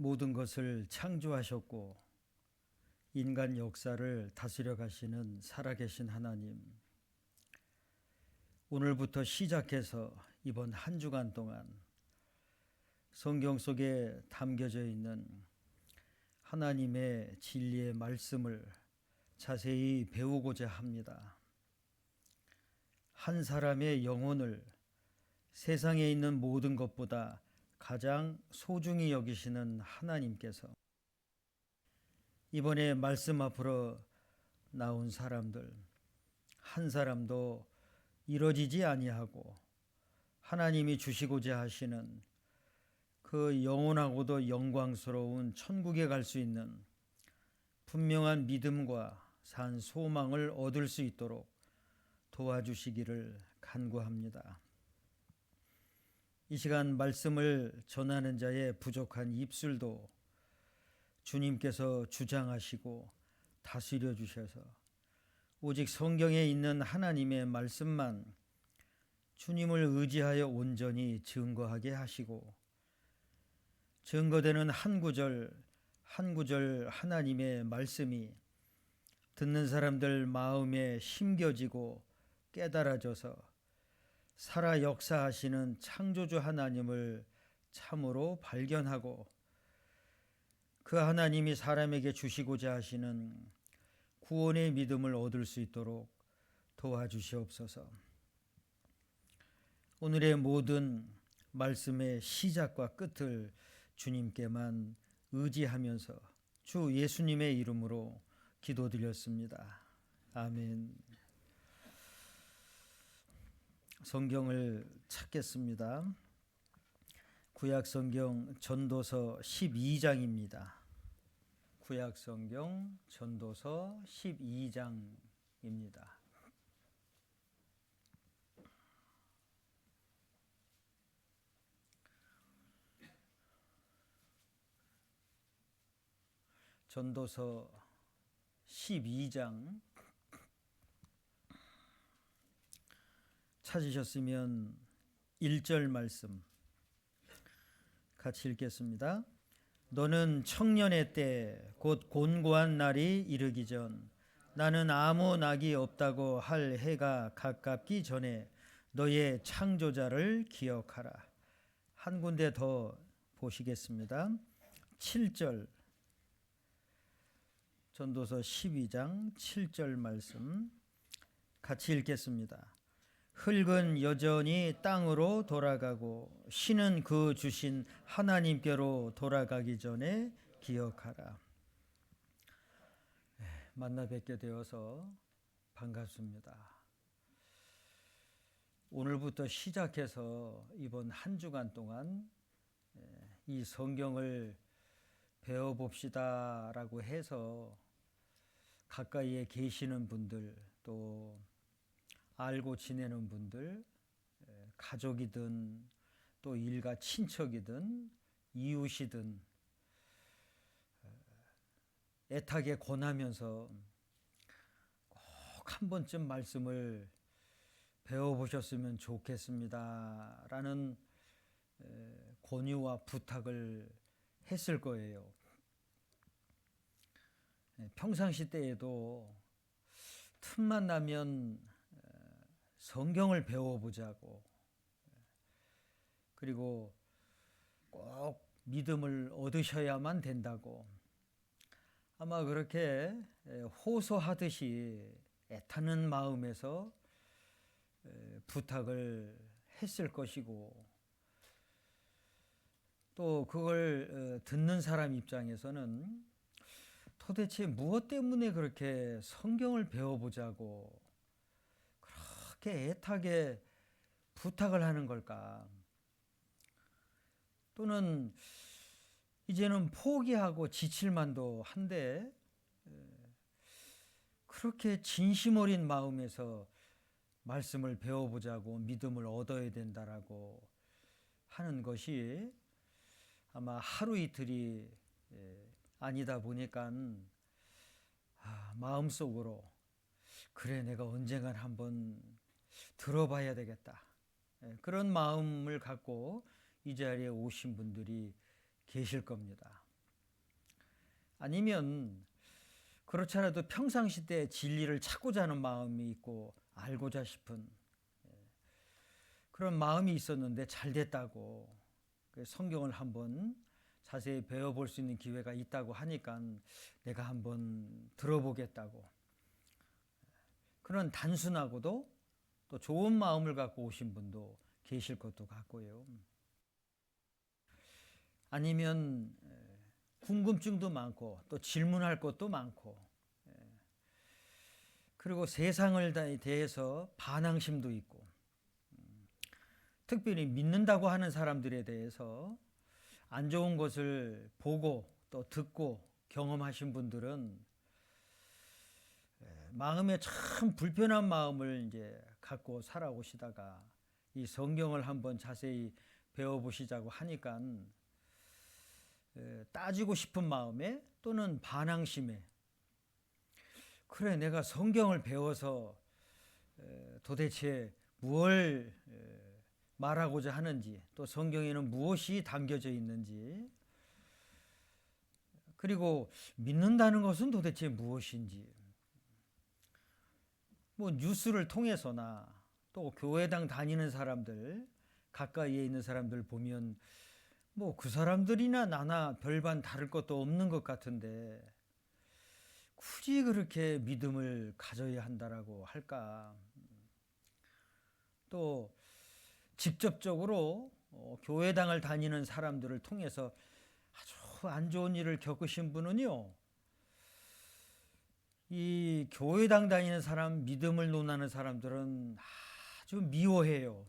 모든 것을 창조하셨고 인간 역사를 다스려 가시는 살아계신 하나님, 오늘부터 시작해서 이번 한 주간 동안 성경 속에 담겨져 있는 하나님의 진리의 말씀을 자세히 배우고자 합니다. 한 사람의 영혼을 세상에 있는 모든 것보다 가장 소중히 여기시는 하나님께서 이번에 말씀 앞으로 나온 사람들 한 사람도 이뤄지지 아니하고 하나님이 주시고자 하시는 그 영원하고도 영광스러운 천국에 갈 수 있는 분명한 믿음과 산 소망을 얻을 수 있도록 도와주시기를 간구합니다. 이 시간 말씀을 전하는 자의 부족한 입술도 주님께서 주장하시고 다스려 주셔서 오직 성경에 있는 하나님의 말씀만 주님을 의지하여 온전히 증거하게 하시고 증거되는 한 구절 한 구절 하나님의 말씀이 듣는 사람들 마음에 심겨지고 깨달아져서 살아 역사하시는 창조주 하나님을 참으로 발견하고 그 하나님이 사람에게 주시고자 하시는 구원의 믿음을 얻을 수 있도록 도와주시옵소서. 오늘의 모든 말씀의 시작과 끝을 주님께만 의지하면서 주 예수님의 이름으로 기도드렸습니다. 아멘. 성경을 찾겠습니다. 구약성경 전도서 12장입니다. 구약성경 전도서 12장입니다. 전도서 12장 찾으셨으면 1절 말씀 같이 읽겠습니다. 너는 청년의 때 곧 곤고한 날이 이르기 전 나는 아무 낙이 없다고 할 해가 가깝기 전에 너의 창조자를 기억하라. 한 군데 더 보시겠습니다. 7절 전도서 12장 7절 말씀 같이 읽겠습니다. 흙은 여전히 땅으로 돌아가고 신은 그 주신 하나님께로 돌아가기 전에 기억하라. 만나 뵙게 되어서 반갑습니다. 오늘부터 시작해서 이번 한 주간 동안 이 성경을 배워봅시다라고 해서 가까이에 계시는 분들 또 알고 지내는 분들 가족이든 또 일가 친척이든 이웃이든 애타게 권하면서 꼭 한 번쯤 말씀을 배워보셨으면 좋겠습니다 라는 권유와 부탁을 했을 거예요. 평상시 때에도 틈만 나면 성경을 배워보자고 그리고 꼭 믿음을 얻으셔야만 된다고 아마 그렇게 호소하듯이 애타는 마음에서 부탁을 했을 것이고 또 그걸 듣는 사람 입장에서는 도대체 무엇 때문에 그렇게 성경을 배워보자고 그렇게 애타게 부탁을 하는 걸까? 또는 이제는 포기하고 지칠 만도 한데 그렇게 진심 어린 마음에서 말씀을 배워보자고 믿음을 얻어야 된다라고 하는 것이 아마 하루 이틀이 아니다 보니까 마음속으로 그래 내가 언젠간 한번 들어봐야 되겠다 그런 마음을 갖고 이 자리에 오신 분들이 계실 겁니다. 아니면 그렇지 않아도 평상시 때 진리를 찾고자 하는 마음이 있고 알고자 싶은 그런 마음이 있었는데 잘 됐다고 성경을 한번 자세히 배워볼 수 있는 기회가 있다고 하니까 내가 한번 들어보겠다고 그런 단순하고도 또 좋은 마음을 갖고 오신 분도 계실 것도 같고요. 아니면 궁금증도 많고 또 질문할 것도 많고 그리고 세상을 대해서 반항심도 있고 특별히 믿는다고 하는 사람들에 대해서 안 좋은 것을 보고 또 듣고 경험하신 분들은 마음에 참 불편한 마음을 이제 갖고 살아오시다가 이 성경을 한번 자세히 배워보시자고 하니까 따지고 싶은 마음에 또는 반항심에 그래 내가 성경을 배워서 도대체 무엇을 말하고자 하는지 또 성경에는 무엇이 담겨져 있는지 그리고 믿는다는 것은 도대체 무엇인지 뭐 뉴스를 통해서나 또 교회당 다니는 사람들 가까이에 있는 사람들 보면 뭐 그 사람들이나 나나 별반 다를 것도 없는 것 같은데 굳이 그렇게 믿음을 가져야 한다라고 할까? 또 직접적으로 교회당을 다니는 사람들을 통해서 아주 안 좋은 일을 겪으신 분은요, 이 교회당 다니는 사람, 믿음을 논하는 사람들은 아주 미워해요.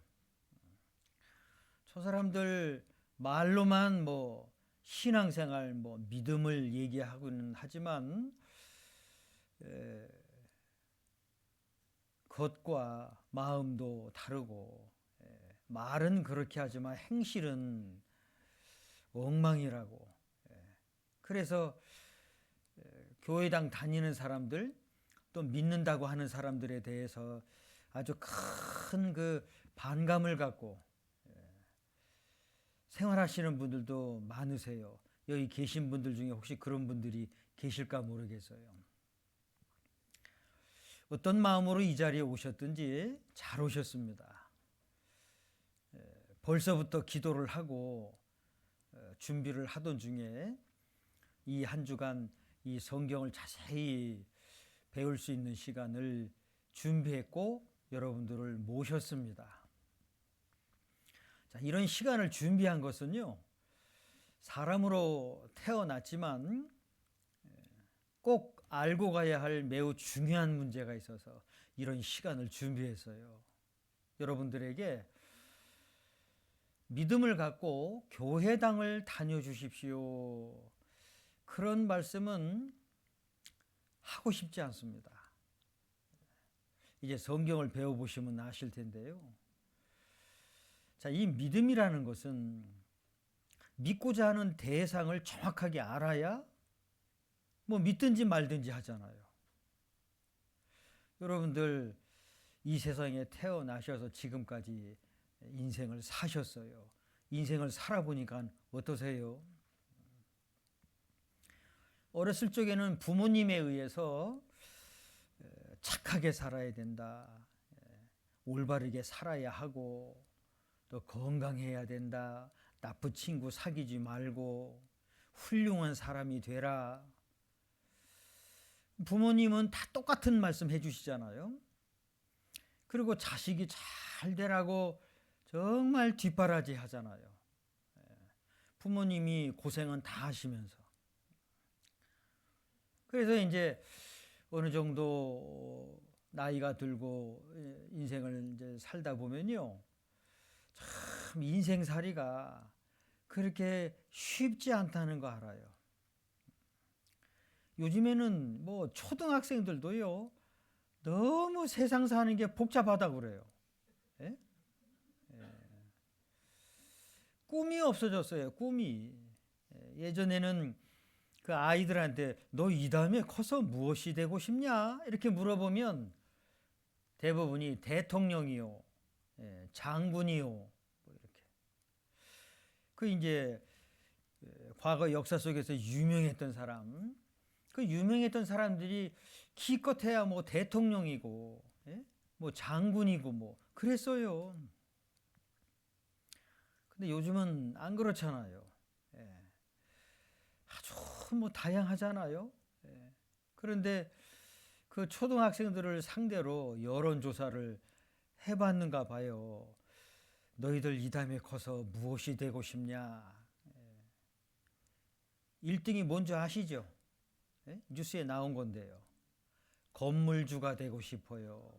저 사람들 말로만 뭐 신앙생활, 뭐 믿음을 얘기하고는 하지만 겉과 마음도 다르고 말은 그렇게 하지만 행실은 엉망이라고. 그래서 교회당 다니는 사람들 또 믿는다고 하는 사람들에 대해서 아주 큰 그 반감을 갖고 생활하시는 분들도 많으세요. 여기 계신 분들 중에 혹시 그런 분들이 계실까 모르겠어요. 어떤 마음으로 이 자리에 오셨든지 잘 오셨습니다. 벌써부터 기도를 하고 준비를 하던 중에 이 한 주간 이 성경을 자세히 배울 수 있는 시간을 준비했고 여러분들을 모셨습니다. 자, 이런 시간을 준비한 것은요, 사람으로 태어났지만 꼭 알고 가야 할 매우 중요한 문제가 있어서 이런 시간을 준비했어요. 여러분들에게 믿음을 갖고 교회당을 다녀주십시오. 그런 말씀은 하고 싶지 않습니다. 이제 성경을 배워보시면 아실 텐데요. 자, 이 믿음이라는 것은 믿고자 하는 대상을 정확하게 알아야 뭐 믿든지 말든지 하잖아요. 여러분들 이 세상에 태어나셔서 지금까지 인생을 사셨어요. 인생을 살아보니까 어떠세요? 어렸을 적에는 부모님에 의해서 착하게 살아야 된다. 올바르게 살아야 하고 또 건강해야 된다. 나쁜 친구 사귀지 말고 훌륭한 사람이 되라. 부모님은 다 똑같은 말씀 해주시잖아요. 그리고 자식이 잘 되라고 정말 뒷바라지 하잖아요. 부모님이 고생은 다 하시면서. 그래서 이제 어느 정도 나이가 들고 인생을 이제 살다 보면요. 참 인생살이가 그렇게 쉽지 않다는 거 알아요. 요즘에는 뭐 초등학생들도요. 너무 세상 사는 게 복잡하다고 그래요. 예? 꿈이 없어졌어요. 꿈이. 예전에는 그 아이들한테 너 이 다음에 커서 무엇이 되고 싶냐? 이렇게 물어보면 대부분이 대통령이요. 장군이요. 뭐 이렇게. 그 이제 과거 역사 속에서 유명했던 사람 그 유명했던 사람들이 기껏해야 뭐 대통령이고, 예? 뭐 장군이고 뭐 그랬어요. 근데 요즘은 안 그렇잖아요. 예. 아주 뭐 다양하잖아요. 예. 그런데 그 초등학생들을 상대로 여론조사를 해봤는가 봐요. 너희들 이 다음에 커서 무엇이 되고 싶냐? 1등이 뭔지 아시죠? 예? 뉴스에 나온 건데요. 건물주가 되고 싶어요.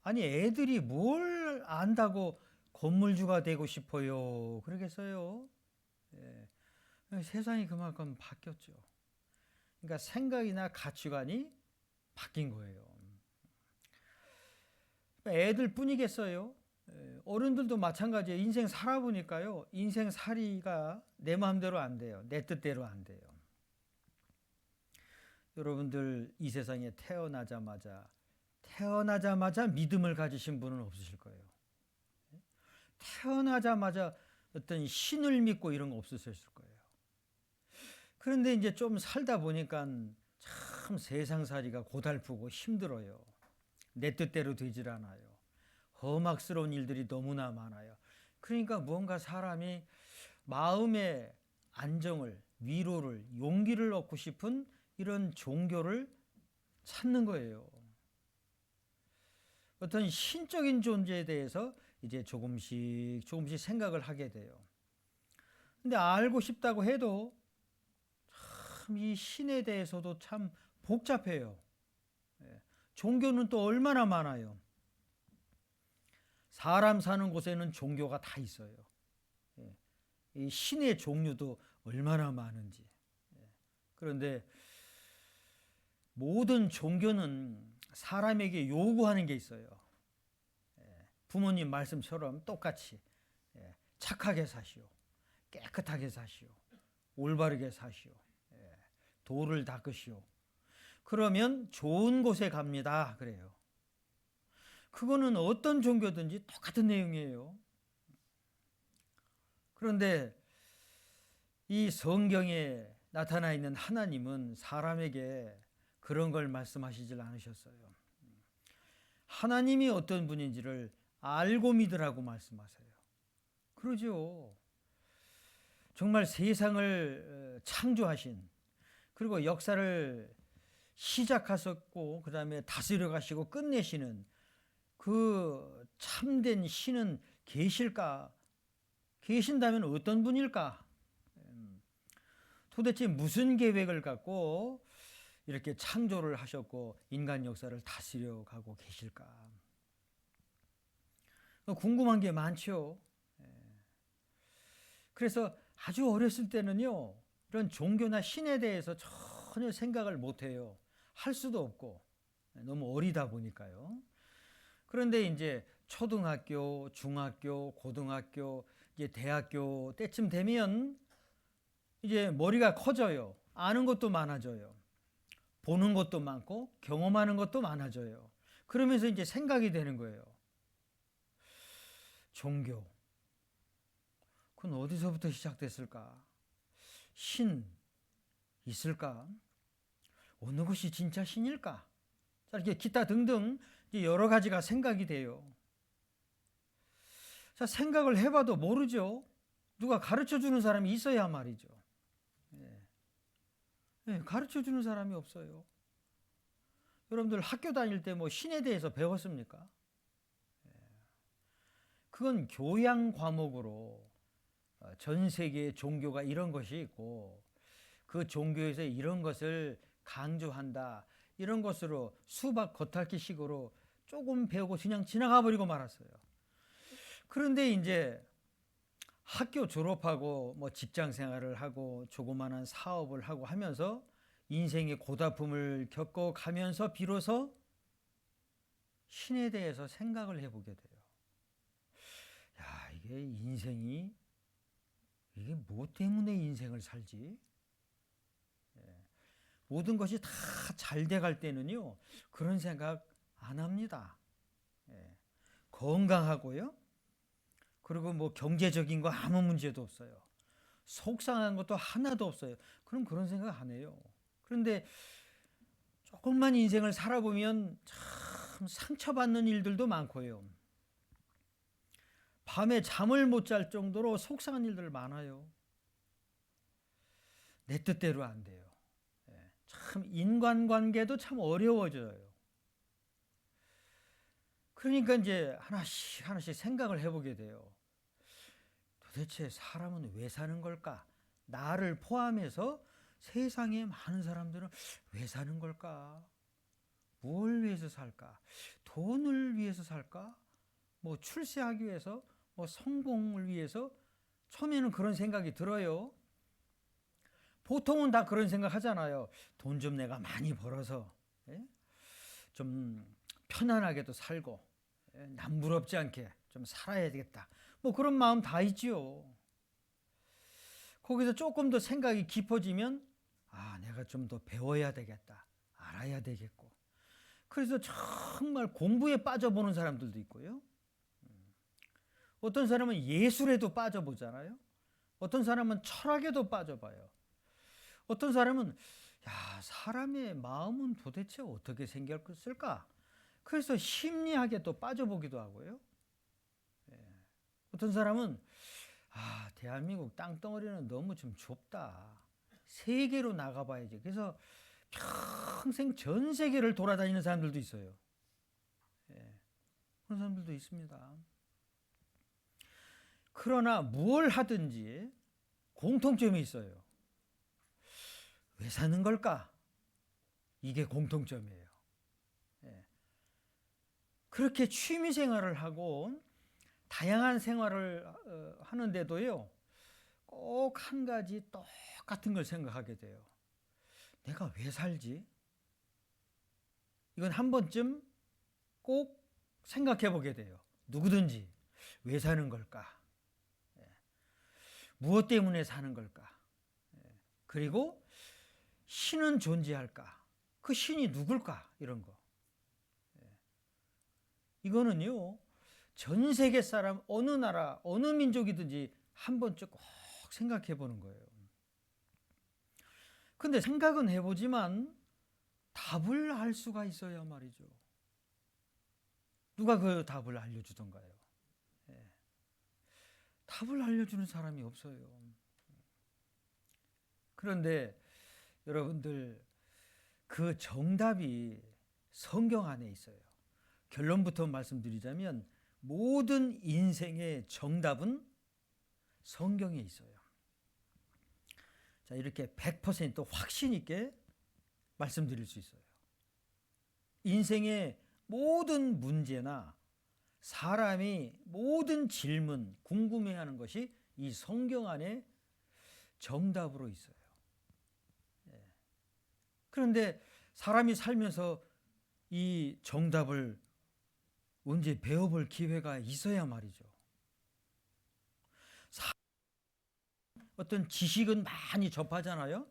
아니 애들이 뭘 안다고 건물주가 되고 싶어요. 그러겠어요? 예. 세상이 그만큼 바뀌었죠. 그러니까 생각이나 가치관이 바뀐 거예요. 애들 뿐이겠어요? 어른들도 마찬가지예요. 인생 살아보니까요. 인생 살이가 내 마음대로 안 돼요. 내 뜻대로 안 돼요. 여러분들 이 세상에 태어나자마자 믿음을 가지신 분은 없으실 거예요. 태어나자마자 어떤 신을 믿고 이런 거 없으실 거예요. 그런데 이제 좀 살다 보니까 참 세상살이가 고달프고 힘들어요. 내 뜻대로 되질 않아요. 험악스러운 일들이 너무나 많아요. 그러니까 무언가 사람이 마음의 안정을, 위로를, 용기를 얻고 싶은 이런 종교를 찾는 거예요. 어떤 신적인 존재에 대해서 이제 조금씩 생각을 하게 돼요. 근데 알고 싶다고 해도 참 이 신에 대해서도 참 복잡해요. 종교는 또 얼마나 많아요. 사람 사는 곳에는 종교가 다 있어요. 이 신의 종류도 얼마나 많은지. 그런데 모든 종교는 사람에게 요구하는 게 있어요. 부모님 말씀처럼 똑같이 착하게 사시오. 깨끗하게 사시오. 올바르게 사시오. 도를 닦으시오. 그러면 좋은 곳에 갑니다. 그래요. 그거는 어떤 종교든지 똑같은 내용이에요. 그런데 이 성경에 나타나 있는 하나님은 사람에게 그런 걸 말씀하시질 않으셨어요. 하나님이 어떤 분인지를 알고 믿으라고 말씀하세요. 그러죠. 정말 세상을 창조하신, 그리고 역사를 시작하셨고 그 다음에 다스려 가시고 끝내시는 그 참된 신은 계실까? 계신다면 어떤 분일까? 도대체 무슨 계획을 갖고 이렇게 창조를 하셨고 인간 역사를 다스려 가고 계실까? 궁금한 게 많죠. 그래서 아주 어렸을 때는요, 이런 종교나 신에 대해서 전혀 생각을 못 해요. 할 수도 없고, 너무 어리다 보니까요. 그런데 이제 초등학교, 중학교, 고등학교, 이제 대학교 때쯤 되면 이제 머리가 커져요. 아는 것도 많아져요. 보는 것도 많고, 경험하는 것도 많아져요. 그러면서 이제 생각이 되는 거예요. 종교. 그건 어디서부터 시작됐을까? 신 있을까? 어느 것이 진짜 신일까? 자, 이렇게 기타 등등 여러 가지가 생각이 돼요. 자, 생각을 해봐도 모르죠. 누가 가르쳐 주는 사람이 있어야 말이죠. 가르쳐 주는 사람이 없어요. 여러분들 학교 다닐 때 뭐 신에 대해서 배웠습니까? 그건 교양 과목으로 전 세계의 종교가 이런 것이 있고 그 종교에서 이런 것을 강조한다. 이런 것으로 수박 겉핥기식으로 조금 배우고 그냥 지나가 버리고 말았어요. 그런데 이제 학교 졸업하고 뭐 직장 생활을 하고 조그마한 사업을 하고 하면서 인생의 고달픔을 겪어 가면서 비로소 신에 대해서 생각을 해보게 돼요. 야, 이게 인생이 이게 뭐 때문에 인생을 살지? 모든 것이 다 잘 돼갈 때는요, 그런 생각 안 합니다. 건강하고요. 그리고 뭐 경제적인 거 아무 문제도 없어요. 속상한 것도 하나도 없어요. 그럼 그런 생각 안 해요. 그런데 조금만 인생을 살아보면 참 상처받는 일들도 많고요. 밤에 잠을 못 잘 정도로 속상한 일들 많아요. 내 뜻대로 안 돼요. 참 인간관계도 참 어려워져요. 그러니까 이제 하나씩 생각을 해보게 돼요. 도대체 사람은 왜 사는 걸까? 나를 포함해서 세상에 많은 사람들은 왜 사는 걸까? 뭘 위해서 살까? 돈을 위해서 살까? 뭐 출세하기 위해서? 뭐 성공을 위해서? 처음에는 그런 생각이 들어요. 보통은 다 그런 생각 하잖아요. 돈 좀 내가 많이 벌어서 좀 편안하게도 살고 남부럽지 않게 좀 살아야 되겠다. 뭐 그런 마음 다 있지요. 거기서 조금 더 생각이 깊어지면 내가 좀 더 배워야 되겠다. 알아야 되겠고. 그래서 정말 공부에 빠져보는 사람들도 있고요. 어떤 사람은 예술에도 빠져보잖아요. 어떤 사람은 철학에도 빠져봐요. 어떤 사람은 사람의 마음은 도대체 어떻게 생겼을까? 그래서 심리학에 또 빠져보기도 하고요. 어떤 사람은 대한민국 땅덩어리는 너무 좀 좁다. 세계로 나가봐야지. 그래서 평생 전 세계를 돌아다니는 사람들도 있어요. 그런 사람들도 있습니다. 그러나 뭘 하든지 공통점이 있어요. 왜 사는 걸까? 이게 공통점이에요. 그렇게 취미 생활을 하고 다양한 생활을 하는데도요, 꼭 한 가지 똑같은 걸 생각하게 돼요. 내가 왜 살지? 이건 한 번쯤 꼭 생각해 보게 돼요. 누구든지 왜 사는 걸까? 무엇 때문에 사는 걸까? 그리고 신은 존재할까? 그 신이 누굴까? 이런 거. 이거는요, 전 세계 사람, 어느 나라, 어느 민족이든지 한 번쯤 꼭 생각해 보는 거예요. 근데 생각은 해보지만 답을 알 수가 있어야 말이죠. 누가 그 답을 알려주던가요? 답을 알려주는 사람이 없어요. 그런데 여러분들, 그 정답이 성경 안에 있어요. 결론부터 말씀드리자면 모든 인생의 정답은 성경에 있어요. 자, 이렇게 100% 확신 있게 말씀드릴 수 있어요. 인생의 모든 문제나 사람이 모든 질문, 궁금해하는 것이 이 성경 안에 정답으로 있어요. 그런데 사람이 살면서 이 정답을 언제 배워볼 기회가 있어야 말이죠. 어떤 지식은 많이 접하잖아요.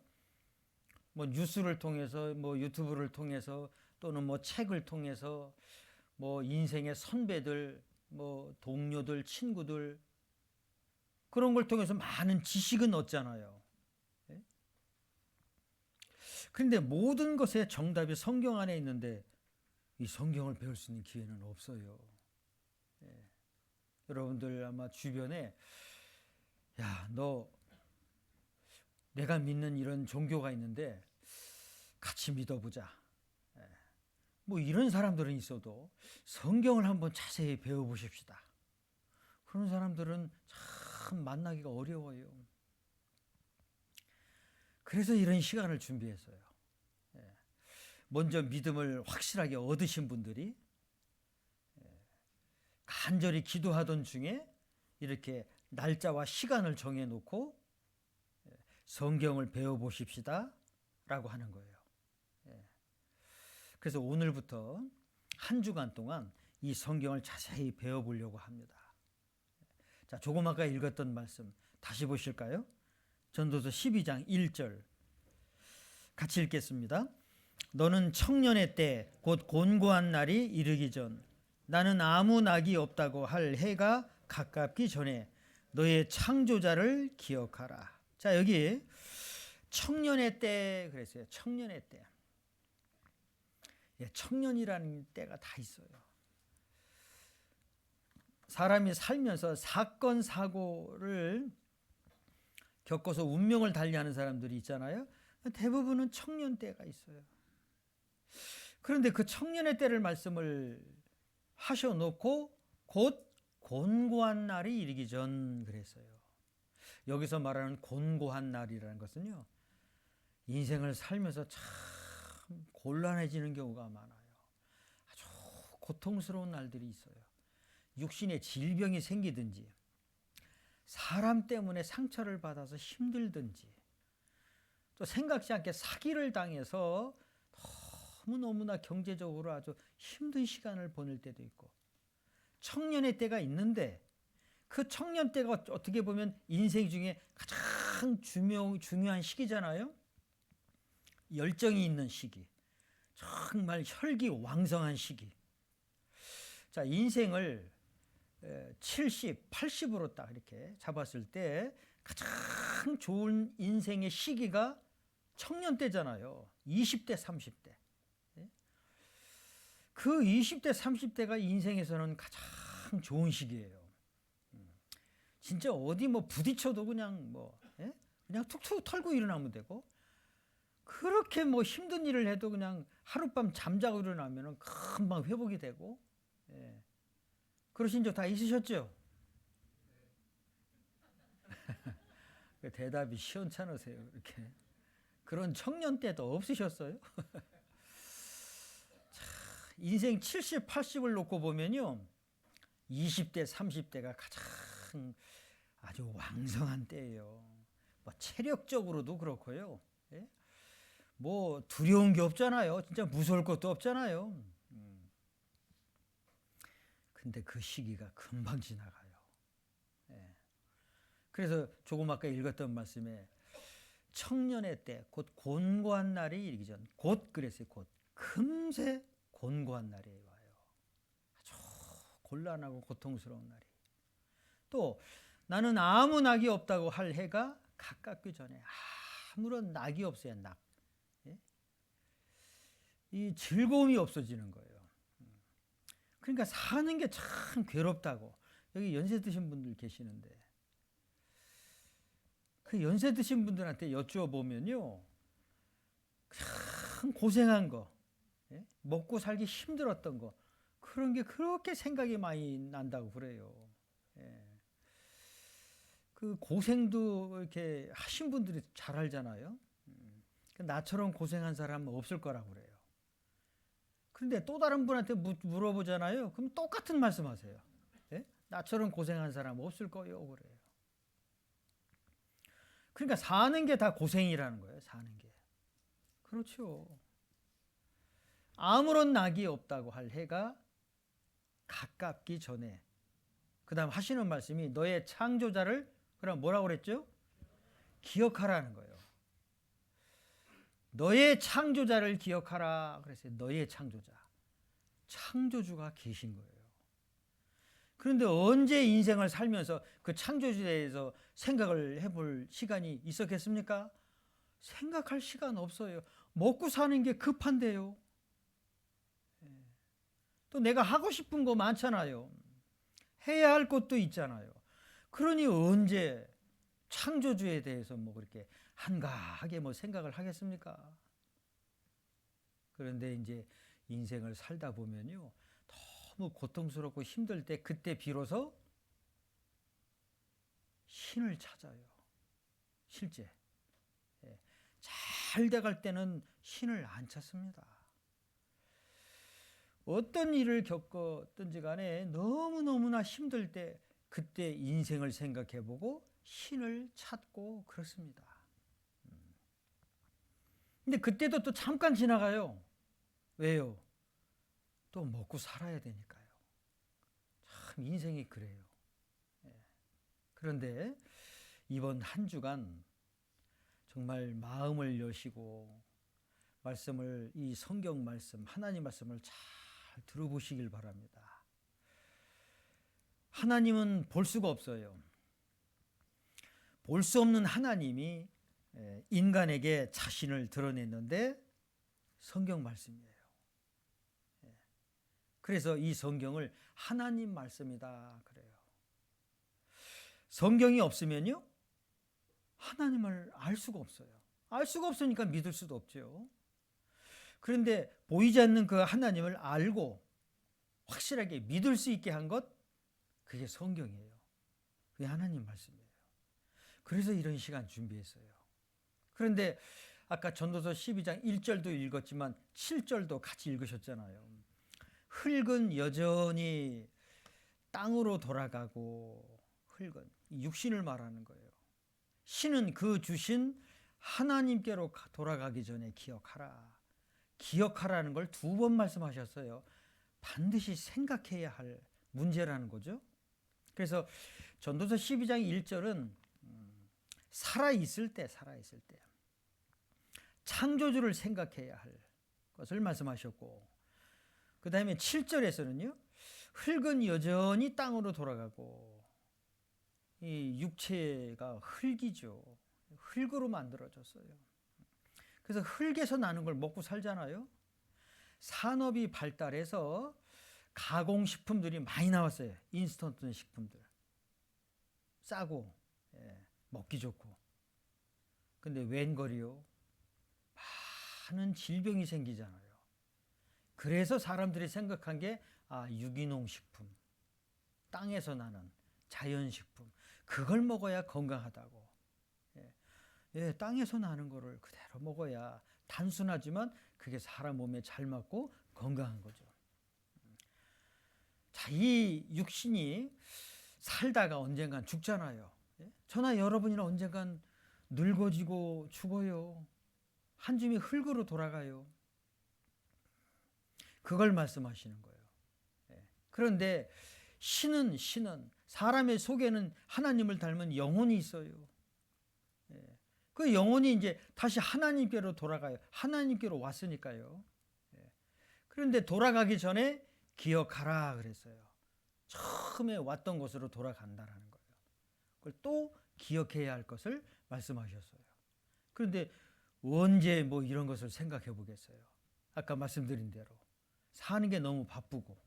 뭐 뉴스를 통해서, 뭐 유튜브를 통해서, 또는 뭐 책을 통해서, 뭐 인생의 선배들, 뭐 동료들, 친구들, 그런 걸 통해서 많은 지식은 얻잖아요. 그런데 모든 것의 정답이 성경 안에 있는데 이 성경을 배울 수 있는 기회는 없어요. 여러분들 아마 주변에 너 내가 믿는 이런 종교가 있는데 같이 믿어보자. 뭐 이런 사람들은 있어도 성경을 한번 자세히 배워보십시다. 그런 사람들은 참 만나기가 어려워요. 그래서 이런 시간을 준비했어요. 먼저 믿음을 확실하게 얻으신 분들이 간절히 기도하던 중에 이렇게 날짜와 시간을 정해놓고 성경을 배워보십시다 라고 하는 거예요. 그래서 오늘부터 한 주간 동안 이 성경을 자세히 배워보려고 합니다. 자, 조금 아까 읽었던 말씀 다시 보실까요? 전도서 12장 1절 같이 읽겠습니다. 너는 청년의 때 곧 곤고한 날이 이르기 전 나는 아무 낙이 없다고 할 해가 가깝기 전에 너의 창조자를 기억하라. 자, 여기 청년의 때 그랬어요. 청년의 때. 예, 청년이라는 때가 다 있어요. 사람이 살면서 사건 사고를 겪어서 운명을 달리하는 사람들이 있잖아요. 대부분은 청년 때가 있어요. 그런데 그 청년의 때를 말씀을 하셔놓고 곧 곤고한 날이 이르기 전 그랬어요. 여기서 말하는 곤고한 날이라는 것은요, 인생을 살면서 참 곤란해지는 경우가 많아요. 아주 고통스러운 날들이 있어요. 육신에 질병이 생기든지, 사람 때문에 상처를 받아서 힘들든지, 또 생각지 않게 사기를 당해서 너무너무나 경제적으로 아주 힘든 시간을 보낼 때도 있고, 청년의 때가 있는데 그 청년 때가 어떻게 보면 인생 중에 가장 중요한 시기잖아요. 열정이 있는 시기, 정말 혈기왕성한 시기. 자, 인생을 70, 80으로 딱 이렇게 잡았을 때 가장 좋은 인생의 시기가 청년 때잖아요. 20대, 30대. 그 20대, 30대가 인생에서는 가장 좋은 시기예요. 진짜 어디 뭐 부딪혀도 그냥 그냥 툭툭 털고 일어나면 되고, 그렇게 뭐 힘든 일을 해도 그냥 하룻밤 잠자고 일어나면 금방 회복이 되고, 예. 그러신 적 다 있으셨죠? 대답이 시원찮으세요. 이렇게 그런 청년 때도 없으셨어요? 인생 70, 80을 놓고 보면요, 20대, 30대가 가장 아주 왕성한 때예요. 뭐 체력적으로도 그렇고요. 예? 뭐 두려운 게 없잖아요. 진짜 무서울 것도 없잖아요. 근데 그 시기가 금방 지나가요. 예. 그래서 조금 아까 읽었던 말씀에 청년의 때, 곧 곤고한 날이 이르기 전, 곧 그랬어요. 곧 금세 곤고한 날이 와요. 아주 곤란하고 고통스러운 날이. 또 나는 아무 낙이 없다고 할 해가 가깝기 전에, 아무런 낙이 없어요. 낙. 예? 이 즐거움이 없어지는 거예요. 그러니까 사는 게 참 괴롭다고. 여기 연세 드신 분들 계시는데, 그 연세 드신 분들한테 여쭈어보면요, 참 고생한 거, 예? 먹고 살기 힘들었던 거, 그런 게 그렇게 생각이 많이 난다고 그래요. 예. 그 고생도 이렇게 하신 분들이 잘 알잖아요. 나처럼 고생한 사람은 없을 거라고 그래요. 그런데 또 다른 분한테 물어보잖아요. 그럼 똑같은 말씀하세요. 예? 나처럼 고생한 사람 없을 거요, 그래요. 그러니까 사는 게 다 고생이라는 거예요. 사는 게. 그렇죠. 아무런 낙이 없다고 할 해가 가깝기 전에, 그 다음 하시는 말씀이 너의 창조자를, 그럼 뭐라고 그랬죠? 기억하라는 거예요. 너의 창조자를 기억하라 그랬어요. 너의 창조자. 창조주가 계신 거예요. 그런데 언제 인생을 살면서 그 창조주에 대해서 생각을 해볼 시간이 있었겠습니까? 생각할 시간 없어요. 먹고 사는 게 급한데요. 또 내가 하고 싶은 거 많잖아요. 해야 할 것도 있잖아요. 그러니 언제 창조주에 대해서 뭐 그렇게 한가하게 뭐 생각을 하겠습니까? 그런데 이제 인생을 살다 보면요, 너무 고통스럽고 힘들 때, 그때 비로소 신을 찾아요. 실제 잘 돼갈 때는 신을 안 찾습니다. 어떤 일을 겪었든지 간에 너무너무나 힘들 때, 그때 인생을 생각해보고 신을 찾고 그렇습니다. 근데 그때도 또 잠깐 지나가요. 왜요? 또 먹고 살아야 되니까요. 참 인생이 그래요. 그런데 이번 한 주간 정말 마음을 여시고 말씀을, 이 성경 말씀, 하나님 말씀을 잘 들어보시길 바랍니다. 하나님은 볼 수가 없어요. 볼 수 없는 하나님이 인간에게 자신을 드러냈는데 성경 말씀이에요. 그래서 이 성경을 하나님 말씀이다 그래요. 성경이 없으면요, 하나님을 알 수가 없어요. 알 수가 없으니까 믿을 수도 없죠. 그런데 보이지 않는 그 하나님을 알고 확실하게 믿을 수 있게 한 것, 그게 성경이에요. 그게 하나님 말씀이에요. 그래서 이런 시간 준비했어요. 그런데 아까 전도서 12장 1절도 읽었지만 7절도 같이 읽으셨잖아요. 흙은 여전히 땅으로 돌아가고, 흙은 육신을 말하는 거예요. 신은 그 주신 하나님께로 돌아가기 전에 기억하라. 기억하라는 걸 2번 말씀하셨어요. 반드시 생각해야 할 문제라는 거죠. 그래서 전도서 12장 1절은 살아있을 때 창조주를 생각해야 할 것을 말씀하셨고, 그 다음에 7절에서는요, 흙은 여전히 땅으로 돌아가고, 이 육체가 흙이죠. 흙으로 만들어졌어요. 그래서 흙에서 나는 걸 먹고 살잖아요. 산업이 발달해서 가공식품들이 많이 나왔어요. 인스턴트 식품들. 싸고, 먹기 좋고. 근데 웬걸이요? 많은 질병이 생기잖아요. 그래서 사람들이 생각한 게 유기농 식품, 땅에서 나는 자연식품, 그걸 먹어야 건강하다고. 땅에서 나는 거를 그대로 먹어야 단순하지만 그게 사람 몸에 잘 맞고 건강한 거죠. 자, 이 육신이 살다가 언젠간 죽잖아요. 저나 여러분이나 언젠간 늙어지고 죽어요. 한 줌이 흙으로 돌아가요. 그걸 말씀하시는 거예요. 그런데 신은 사람의 속에는 하나님을 닮은 영혼이 있어요. 그 영혼이 이제 다시 하나님께로 돌아가요. 하나님께로 왔으니까요. 그런데 돌아가기 전에 기억하라 그랬어요. 처음에 왔던 곳으로 돌아간다라는 거예요. 그걸 또 기억해야 할 것을 말씀하셨어요. 그런데 언제 뭐 이런 것을 생각해 보겠어요. 아까 말씀드린 대로 사는 게 너무 바쁘고,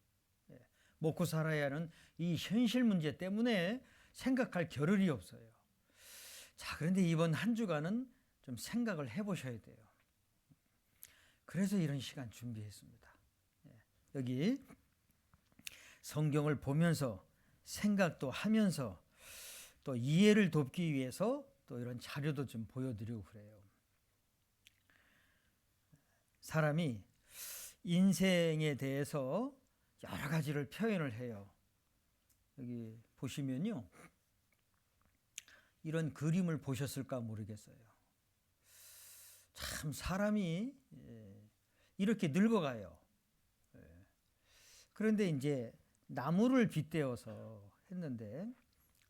먹고 살아야 하는 이 현실 문제 때문에 생각할 겨를이 없어요. 자, 그런데 이번 한 주간은 좀 생각을 해보셔야 돼요. 그래서 이런 시간 준비했습니다. 여기 성경을 보면서 생각도 하면서 또 이해를 돕기 위해서 또 이런 자료도 좀 보여드리고 그래요. 사람이 인생에 대해서 여러 가지를 표현을 해요. 여기 보시면요, 이런 그림을 보셨을까 모르겠어요. 참 사람이 이렇게 늙어가요. 그런데 이제 나무를 빗대어서 했는데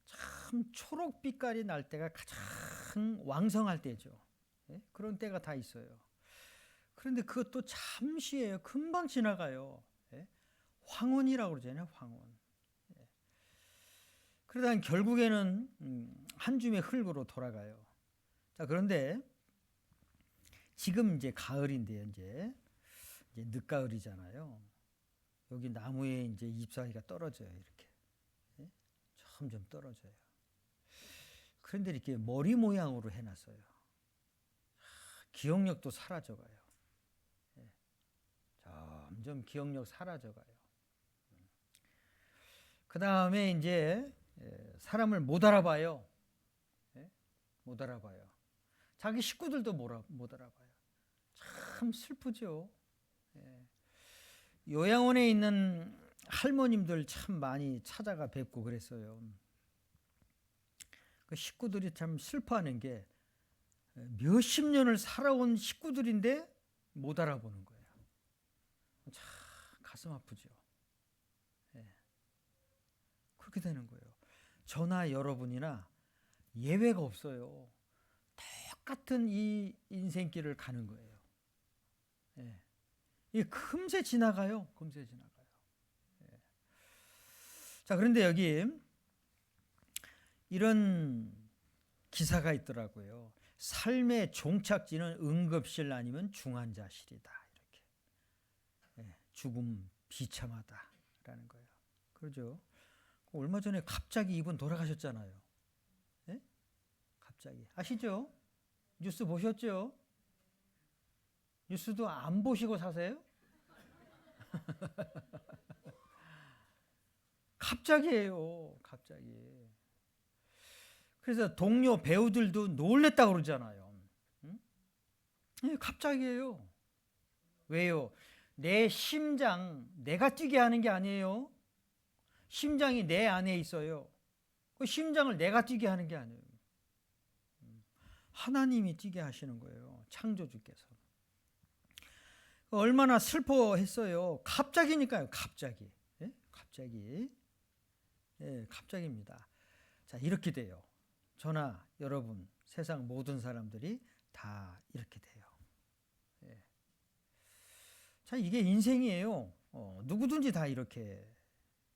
참 초록빛깔이 날 때가 가장 왕성할 때죠. 그런 때가 다 있어요. 그런데 그것도 잠시예요. 금방 지나가요. 황혼이라고 그러잖아요. 황혼. 그러다 결국에는 한 줌의 흙으로 돌아가요. 자, 그런데 지금 이제 가을인데요. 이제 늦가을이잖아요. 여기 나무에 이제 잎사귀가 떨어져요. 이렇게. 점점 떨어져요. 그런데 이렇게 머리 모양으로 해놨어요. 기억력도 사라져가요. 점점 기억력 사라져가요. 그 다음에 이제 사람을 못 알아봐요. 못 알아봐요. 자기 식구들도 못 알아봐요. 참 슬프죠. 요양원에 있는 할머님들 참 많이 찾아가 뵙고 그랬어요. 그 식구들이 참 슬퍼하는 게 몇십 년을 살아온 식구들인데 못 알아보는 거예요. 참 가슴 아프죠. 그렇게 되는 거예요. 저나 여러분이나 예외가 없어요. 똑같은 이 인생길을 가는 거예요. 이 금세 지나가요. 금세 지나가요. 자, 그런데 여기 이런 기사가 있더라고요. 삶의 종착지는 응급실 아니면 중환자실이다. 이렇게. 죽음 비참하다라는 거예요. 그러죠. 얼마 전에 갑자기 이분 돌아가셨잖아요. 예? 갑자기. 아시죠? 뉴스 보셨죠? 뉴스도 안 보시고 사세요? 갑자기예요. 갑자기. 그래서 동료 배우들도 놀랬다고 그러잖아요. 응? 갑자기예요. 왜요? 내 심장 내가 뛰게 하는 게 아니에요. 심장이 내 안에 있어요. 그 심장을 내가 뛰게 하는 게 아니에요. 하나님이 뛰게 하시는 거예요. 창조주께서. 얼마나 슬퍼했어요. 갑자기니까요. 갑자기. 예? 갑자기. 예, 갑자기입니다. 자, 이렇게 돼요. 저나 여러분, 세상 모든 사람들이 다 이렇게 돼요. 예. 자, 이게 인생이에요. 누구든지 다 이렇게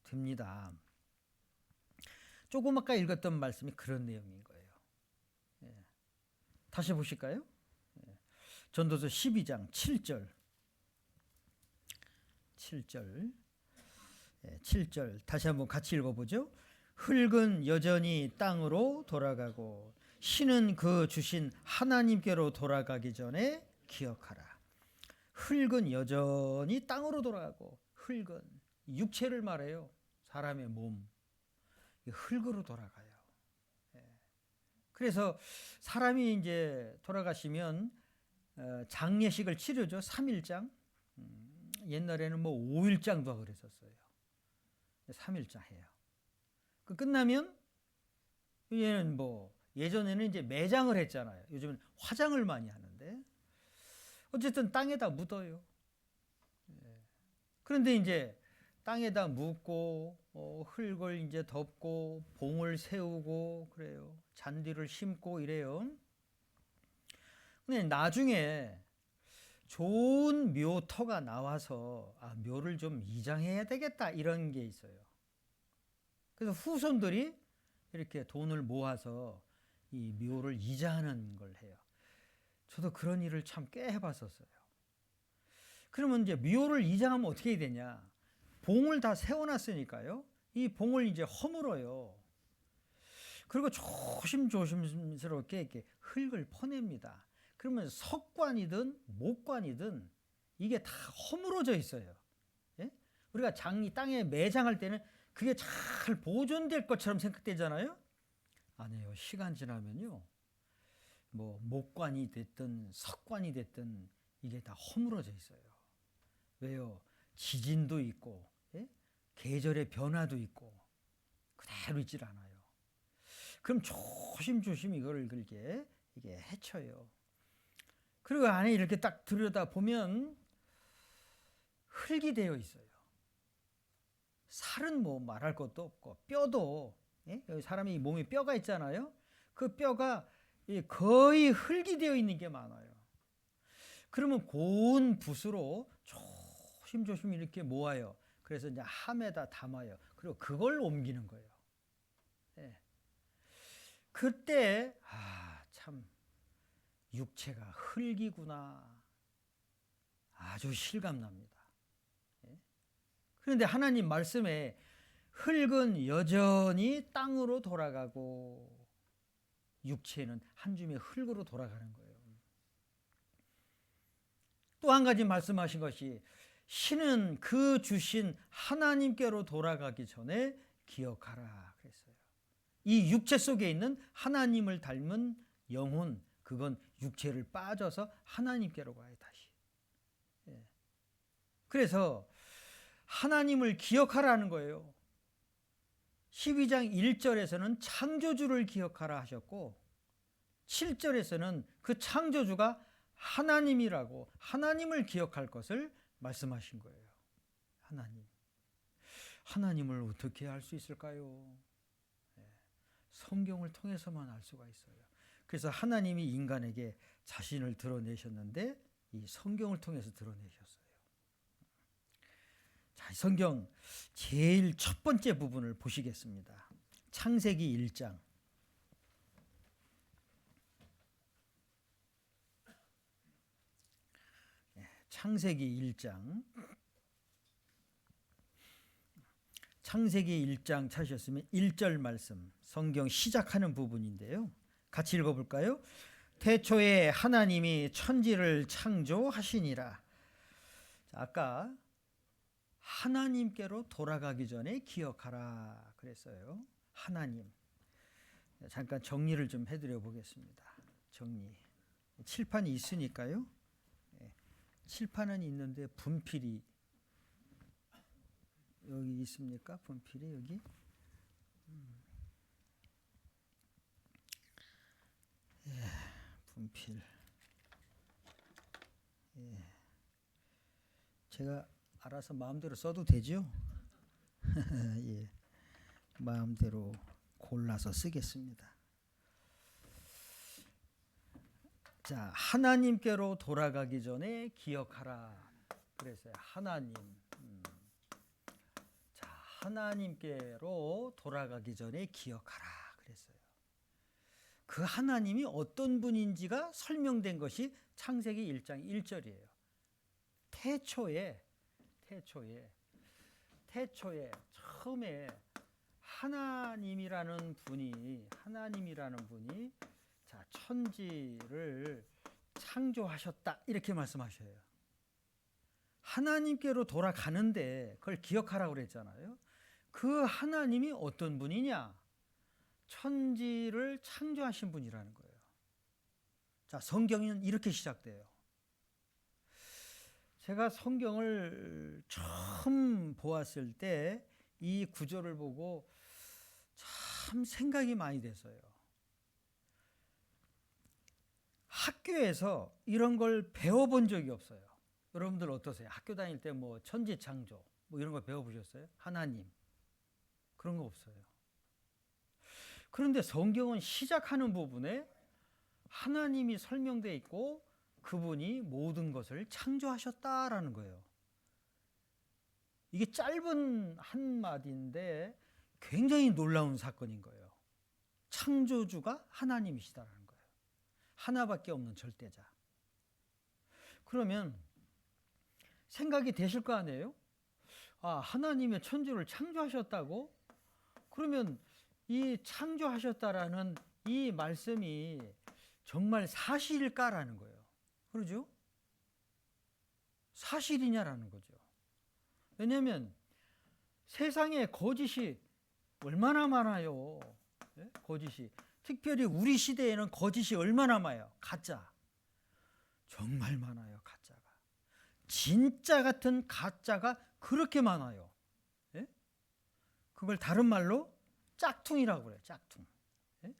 됩니다. 조금 아까 읽었던 말씀이 그런 내용인 거예요. 예. 다시 보실까요? 예. 전도서 12장 7절. 7절. 예, 7절. 다시 한번 같이 읽어보죠. 흙은 여전히 땅으로 돌아가고 신은 그 주신 하나님께로 돌아가기 전에 기억하라. 흙은 여전히 땅으로 돌아가고, 흙은 육체를 말해요. 사람의 몸. 흙으로 돌아가요. 그래서 사람이 이제 돌아가시면 장례식을 치르죠. 3일장. 옛날에는 뭐 5일장도 그랬었어요. 3일장 해요. 그 끝나면 얘는 뭐 예전에는 이제 매장을 했잖아요. 요즘은 화장을 많이 하는데 어쨌든 땅에다 묻어요. 그런데 이제 땅에다 묻고 흙을 이제 덮고 봉을 세우고 그래요. 잔디를 심고 이래요. 근데 나중에 좋은 묘터가 나와서 묘를 좀 이장해야 되겠다 이런 게 있어요. 그래서 후손들이 이렇게 돈을 모아서 이 묘를 이장하는 걸 해요. 저도 그런 일을 참 꽤 해봤었어요. 그러면 이제 묘를 이장하면 어떻게 해야 되냐? 봉을 다 세워놨으니까요. 이 봉을 이제 허물어요. 그리고 조심스럽게 이렇게 흙을 퍼냅니다. 그러면 석관이든 목관이든 이게 다 허물어져 있어요. 예? 우리가 땅에 매장할 때는 그게 잘 보존될 것처럼 생각되잖아요. 아니에요. 시간 지나면요. 뭐 목관이 됐든 석관이 됐든 이게 다 허물어져 있어요. 왜요? 지진도 있고, 예? 계절의 변화도 있고 그대로 있질 않아요. 그럼 조심조심 이거를 그렇게 이게 헤쳐요. 그리고 안에 이렇게 딱 들여다 보면 흙이 되어 있어요. 살은 뭐 말할 것도 없고 뼈도, 예? 여기 사람이 몸에 뼈가 있잖아요. 그 뼈가 거의 흙이 되어 있는 게 많아요. 그러면 고운 붓으로 조심조심 이렇게 모아요. 그래서 이제 함에다 담아요. 그리고 그걸 옮기는 거예요. 예. 그때 참 육체가 흙이구나 아주 실감납니다. 예. 그런데 하나님 말씀에 흙은 여전히 땅으로 돌아가고 육체는 한 줌의 흙으로 돌아가는 거예요. 또 한 가지 말씀하신 것이 신은 그 주신 하나님께로 돌아가기 전에 기억하라 그랬어요. 이 육체 속에 있는 하나님을 닮은 영혼, 그건 육체를 빠져서 하나님께로 가요. 다시. 예. 그래서 하나님을 기억하라는 거예요. 12장 1절에서는 창조주를 기억하라 하셨고 7절에서는 그 창조주가 하나님이라고 하나님을 기억할 것을 말씀하신 거예요. 하나님을 어떻게 알 수 있을까요? 성경을 통해서만 알 수가 있어요. 그래서 하나님이 인간에게 자신을 드러내셨는데 이 성경을 통해서 드러내셨어요. 자, 성경 제일 첫 번째 부분을 보시겠습니다. 창세기 1장. 창세기 1장. 창세기 1장 찾으셨으면 1절 말씀, 성경 시작하는 부분인데요. 같이 읽어볼까요? 태초에 하나님이 천지를 창조하시니라. 아까 하나님께로 돌아가기 전에 기억하라 그랬어요. 하나님. 잠깐 정리를 좀 해드려 보겠습니다. 정리. 칠판이 있으니까요. 칠판은 있는데 분필이 여기 있습니까? 분필이 여기. 분필. 제가 알아서 마음대로 써도 되죠? 예. 마음대로 골라서 쓰겠습니다. 자, 하나님께로 돌아가기 전에 기억하라 그랬어요. 하나님. 자, 하나님께로 돌아가기 전에 기억하라 그랬어요. 그 하나님이 어떤 분인지가 설명된 것이 창세기 1장 1절이에요. 태초에 처음에 하나님이라는 분이 자, 천지를 창조하셨다 이렇게 말씀하셔요. 하나님께로 돌아가는데 그걸 기억하라고 그랬잖아요. 그 하나님이 어떤 분이냐? 천지를 창조하신 분이라는 거예요. 자, 성경은 이렇게 시작돼요. 제가 성경을 처음 보았을 때 이 구절을 보고 참 생각이 많이 됐어요. 학교에서 이런 걸 배워본 적이 없어요. 여러분들 어떠세요? 학교 다닐 때 뭐 천지 창조 뭐 이런 거 배워보셨어요? 하나님 그런 거 없어요. 그런데 성경은 시작하는 부분에 하나님이 설명되어 있고 그분이 모든 것을 창조하셨다라는 거예요. 이게 짧은 한마디인데 굉장히 놀라운 사건인 거예요. 창조주가 하나님이시다라는 거예요. 하나밖에 없는 절대자. 그러면 생각이 되실 거 아니에요? 아, 하나님의 천지를 창조하셨다고? 그러면 이 창조하셨다라는 이 말씀이 정말 사실일까라는 거예요. 그러죠? 사실이냐라는 거죠. 왜냐하면 세상에 거짓이 얼마나 많아요. 네? 거짓이. 특별히 우리 시대에는 거짓이 얼마나 많아요. 가짜. 정말 많아요. 가짜가. 진짜 같은 가짜가 그렇게 많아요. 네? 그걸 다른 말로 짝퉁이라고 그래요. 짝퉁. 네?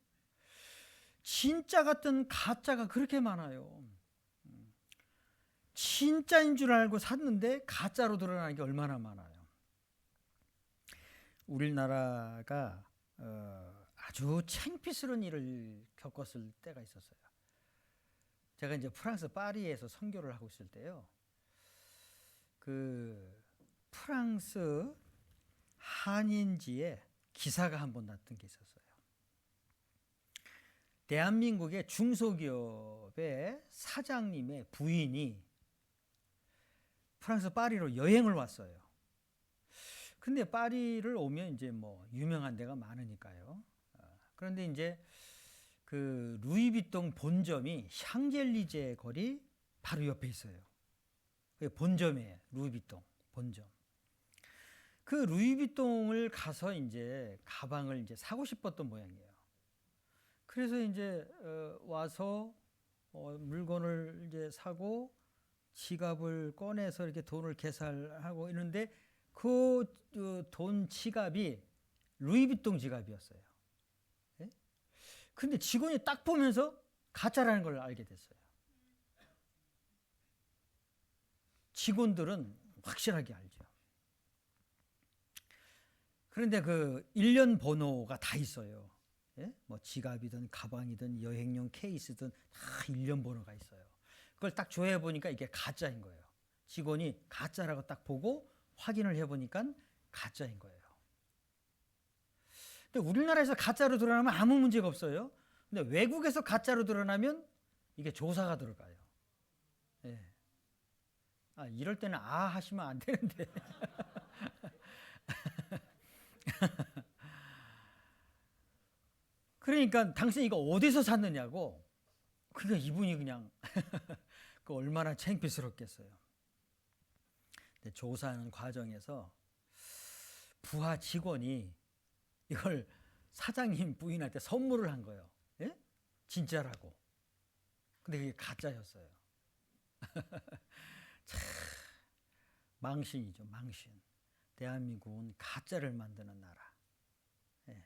진짜 같은 가짜가 그렇게 많아요. 진짜인 줄 알고 샀는데 가짜로 드러나는 게 얼마나 많아요. 우리나라가 아주 창피스러운 일을 겪었을 때가 있었어요. 제가 이제 프랑스 파리에서 선교를 하고 있을 때요. 그 프랑스 한인지에 기사가 한번 났던 게 있었어요. 대한민국의 중소기업의 사장님의 부인이 프랑스 파리로 여행을 왔어요. 근데 파리를 오면 이제 뭐 유명한 데가 많으니까요. 그런데 이제 그 루이비통 본점이 샹젤리제 거리 바로 옆에 있어요. 그게 본점이에요. 루이비통 본점. 그 루이비통을 가서 이제 가방을 이제 사고 싶었던 모양이에요. 그래서 이제 와서 물건을 이제 사고 지갑을 꺼내서 이렇게 돈을 계산하고 있는데 그 돈 지갑이 루이비통 지갑이었어요. 예? 근데 직원이 딱 보면서 가짜라는 걸 알게 됐어요. 직원들은 확실하게 알죠. 그런데 그 일련 번호가 다 있어요. 예? 뭐 지갑이든 가방이든 여행용 케이스든 다 일련 번호가 있어요. 그걸 딱 조회해 보니까 이게 가짜인 거예요. 직원이 가짜라고 딱 보고 확인을 해보니까 가짜인 거예요. 근데 우리나라에서 가짜로 드러나면 아무 문제가 없어요. 근데 외국에서 가짜로 드러나면 이게 조사가 들어가요. 예. 이럴 때는 하시면 안 되는데. 그러니까 당신 이거 어디서 샀느냐고. 그러니까 이분이 그냥 그 얼마나 창피스럽겠어요. 근데 조사하는 과정에서 부하 직원이 이걸 사장님 부인한테 선물을 한 거예요. 예? 진짜라고. 근데 그게 가짜였어요. 참 망신이죠, 망신. 대한민국은 가짜를 만드는 나라. 예.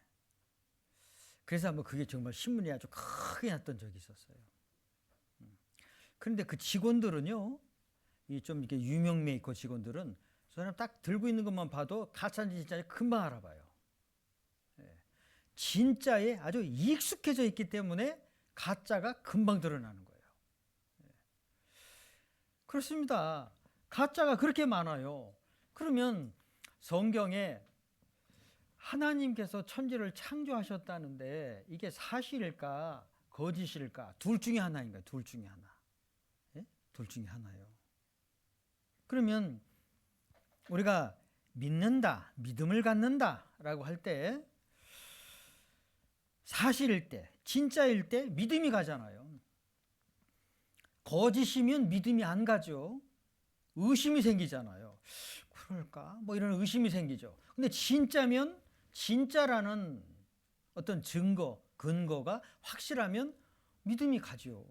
그래서 한번 그게 정말 신문이 아주 크게 났던 적이 있었어요. 그런데 그 직원들은요, 이 좀 이렇게 유명 메이커 직원들은 저 사람 딱 들고 있는 것만 봐도 가짜인지 진짜인지 금방 알아봐요. 예. 진짜에 아주 익숙해져 있기 때문에 가짜가 금방 드러나는 거예요. 예. 그렇습니다. 가짜가 그렇게 많아요. 그러면 성경에 하나님께서 천지를 창조하셨다는데 이게 사실일까 거짓일까? 둘 중에 하나인가요? 둘 중에 하나. 예? 둘 중에 하나요. 그러면 우리가 믿는다, 믿음을 갖는다라고 할 때 사실일 때, 진짜일 때 믿음이 가잖아요. 거짓이면 믿음이 안 가죠. 의심이 생기잖아요. 그럴까? 뭐 이런 의심이 생기죠. 근데 진짜면 진짜라는 어떤 증거, 근거가 확실하면 믿음이 가죠.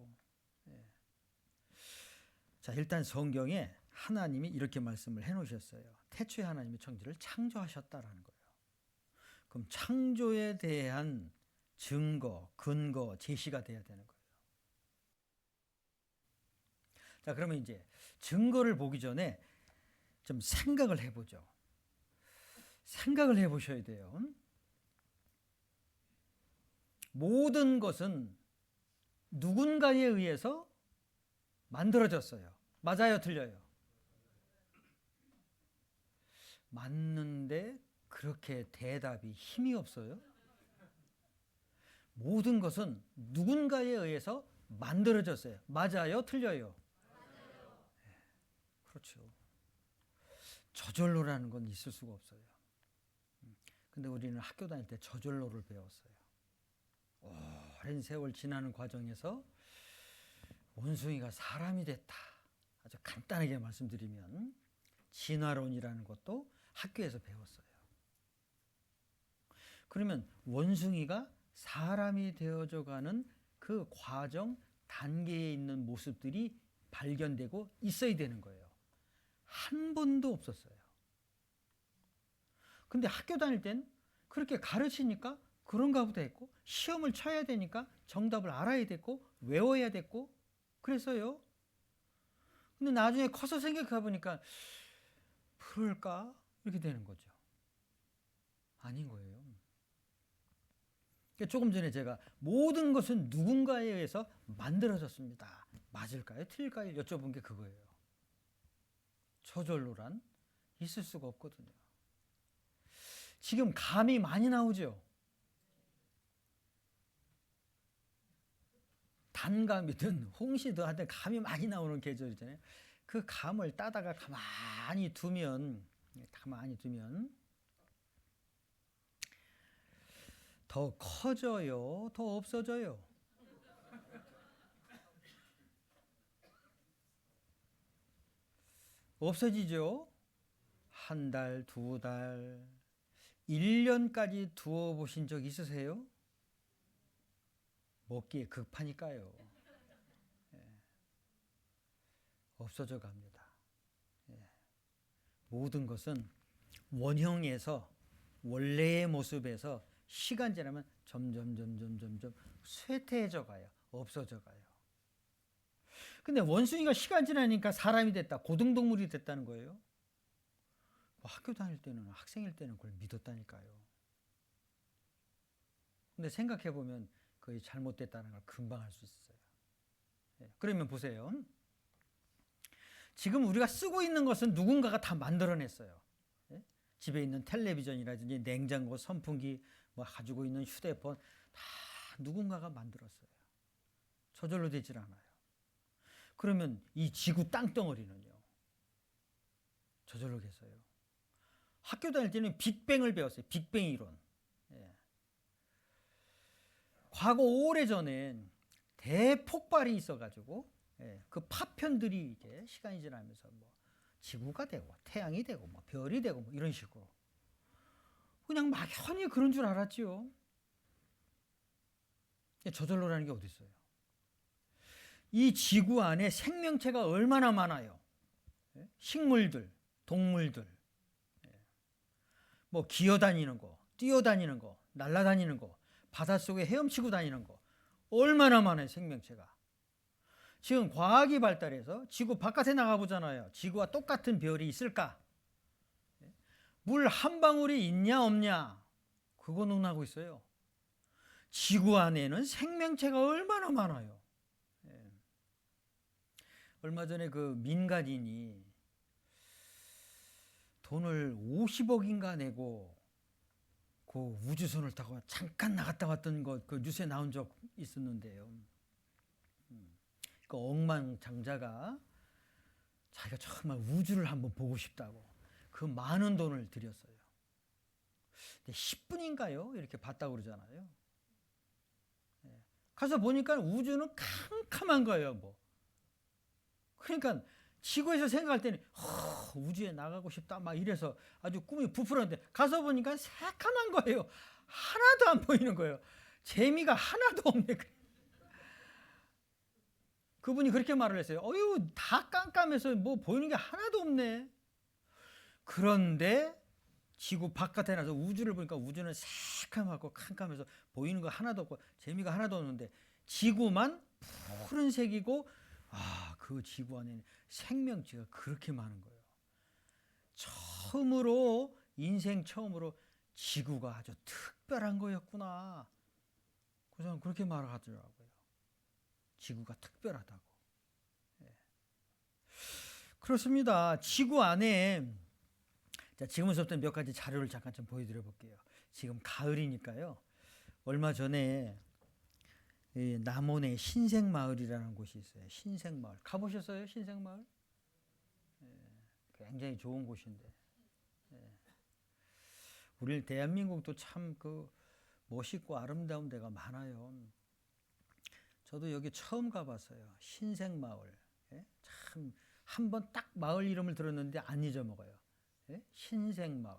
예. 자, 일단 성경에 하나님이 이렇게 말씀을 해놓으셨어요. 태초에 하나님이 천지를 창조하셨다라는 거예요. 그럼 창조에 대한 증거, 근거, 제시가 돼야 되는 거예요. 자, 그러면 이제 증거를 보기 전에 좀 생각을 해보죠. 생각을 해보셔야 돼요. 모든 것은 누군가에 의해서 만들어졌어요. 맞아요, 틀려요? 맞는데 그렇게 대답이 힘이 없어요? 모든 것은 누군가에 의해서 만들어졌어요. 맞아요, 틀려요? 그렇죠. 저절로라는 건 있을 수가 없어요. 근데 우리는 학교 다닐 때 저절로를 배웠어요. 오랜 세월 지나는 과정에서 원숭이가 사람이 됐다. 아주 간단하게 말씀드리면 진화론이라는 것도 학교에서 배웠어요. 그러면 원숭이가 사람이 되어져 가는 그 과정 단계에 있는 모습들이 발견되고 있어야 되는 거예요. 한 번도 없었어요. 근데 학교 다닐 땐 그렇게 가르치니까 그런가 보다 했고, 시험을 쳐야 되니까 정답을 알아야 됐고, 외워야 됐고, 그래서요. 근데 나중에 커서 생각해 보니까 그럴까? 이렇게 되는 거죠. 아닌 거예요. 조금 전에 제가 모든 것은 누군가에 의해서 만들어졌습니다. 맞을까요? 틀릴까요? 여쭤본 게 그거예요. 저절로란 있을 수가 없거든요. 지금 감이 많이 나오죠. 단감이든 홍시든 하여튼 감이 많이 나오는 계절이잖아요. 그 감을 따다가 가만히 두면 더 커져요? 더 없어져요? 없어지죠? 한 달, 두 달, 1년까지 두어보신 적 있으세요? 먹기에 급하니까요. 예. 없어져 갑니다. 예. 모든 것은 원형에서 원래의 모습에서 시간 지나면 점점 쇠퇴해져 가요. 없어져 가요. 근데 원숭이가 시간 지나니까 사람이 됐다, 고등동물이 됐다는 거예요. 학교 다닐 때는, 학생일 때는 그걸 믿었다니까요. 근데 생각해 보면 그게 잘못됐다는 걸 금방 알 수 있어요. 그러면 보세요. 지금 우리가 쓰고 있는 것은 누군가가 다 만들어냈어요. 집에 있는 텔레비전이라든지 냉장고, 선풍기, 뭐 가지고 있는 휴대폰 다 누군가가 만들었어요. 저절로 되질 않아요. 그러면 이 지구 땅덩어리는요. 저절로 겠어요. 학교 다닐 때는 빅뱅을 배웠어요. 빅뱅 이론. 예. 과거 오래전엔 대폭발이 있어가지고 그 파편들이 이제 시간이 지나면서 뭐 지구가 되고 태양이 되고 뭐 별이 되고 뭐 이런 식으로 그냥 막연히 그런 줄 알았지요. 저절로라는 게 어디 있어요? 이 지구 안에 생명체가 얼마나 많아요. 식물들, 동물들, 뭐 기어다니는 거, 뛰어다니는 거, 날아다니는 거, 바닷속에 헤엄치고 다니는 거 얼마나 많아요, 생명체가. 지금 과학이 발달해서 지구 바깥에 나가보잖아요. 지구와 똑같은 별이 있을까? 물 한 방울이 있냐 없냐? 그거 논하고 있어요. 지구 안에는 생명체가 얼마나 많아요. 얼마 전에 그 민간인이 돈을 50억인가 내고 그 우주선을 타고 잠깐 나갔다 왔던 것 그 뉴스에 나온 적 있었는데요. 그 억만장자가 자기가 정말 우주를 한번 보고 싶다고 그 많은 돈을 들였어요. 10분인가요? 이렇게 봤다고 그러잖아요. 가서 보니까 우주는 캄캄한 거예요. 뭐. 그러니까 지구에서 생각할 때는 우주에 나가고 싶다 막 이래서 아주 꿈이 부풀었는데 가서 보니까 새카만 거예요. 하나도 안 보이는 거예요. 재미가 하나도 없네. 그분이 그렇게 말을 했어요. 어휴, 다 깜깜해서 뭐 보이는 게 하나도 없네. 그런데 지구 바깥에 나서 우주를 보니까 우주는 새카맣고 캄캄해서 보이는 거 하나도 없고 재미가 하나도 없는데 지구만 푸른색이고 그 지구 안에는 생명체가 그렇게 많은 거예요. 인생 처음으로 지구가 아주 특별한 거였구나. 그 사람 그렇게 말하더라고요. 지구가 특별하다고. 그렇습니다. 지구 안에 지금부터 몇 가지 자료를 잠깐 좀 보여드려 볼게요. 지금 가을이니까요. 얼마 전에 남원의 신생마을이라는 곳이 있어요. 신생마을. 가보셨어요? 신생마을? 굉장히 좋은 곳인데. 우리 대한민국도 참 그 멋있고 아름다운 데가 많아요. 저도 여기 처음 가봤어요. 신생마을. 참 한번 딱 마을 이름을 들었는데 안 잊어먹어요. 신생마을.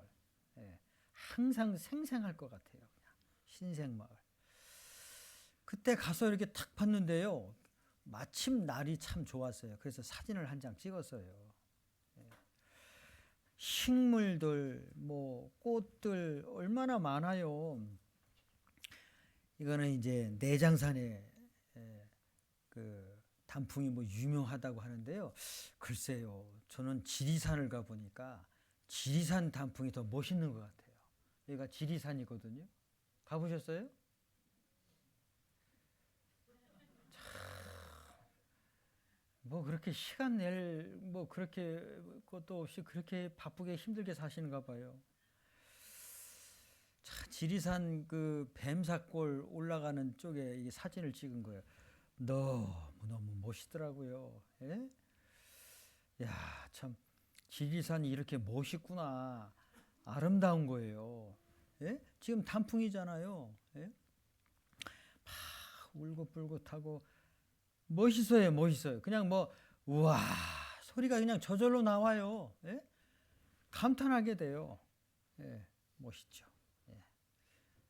항상 생생할 것 같아요. 그냥. 신생마을. 그때 가서 이렇게 탁 봤는데요. 마침 날이 참 좋았어요. 그래서 사진을 한 장 찍었어요. 식물들, 뭐 꽃들 얼마나 많아요. 이거는 이제 내장산에 그 단풍이 뭐 유명하다고 하는데요. 글쎄요, 저는 지리산을 가 보니까 지리산 단풍이 더 멋있는 것 같아요. 여기가 지리산이거든요. 가보셨어요? 뭐 그렇게 시간 낼 뭐 그렇게 것도 없이 그렇게 바쁘게 힘들게 사시는가 봐요. 자, 지리산 그 뱀사골 올라가는 쪽에 이 사진을 찍은 거예요. 너무 멋있더라고요. 예? 야, 참 지리산이 이렇게 멋있구나. 아름다운 거예요. 예? 지금 단풍이잖아요. 예? 막 울긋불긋하고 멋있어요, 멋있어요. 그냥 뭐 우와 소리가 그냥 저절로 나와요. 예? 감탄하게 돼요. 예, 멋있죠. 예.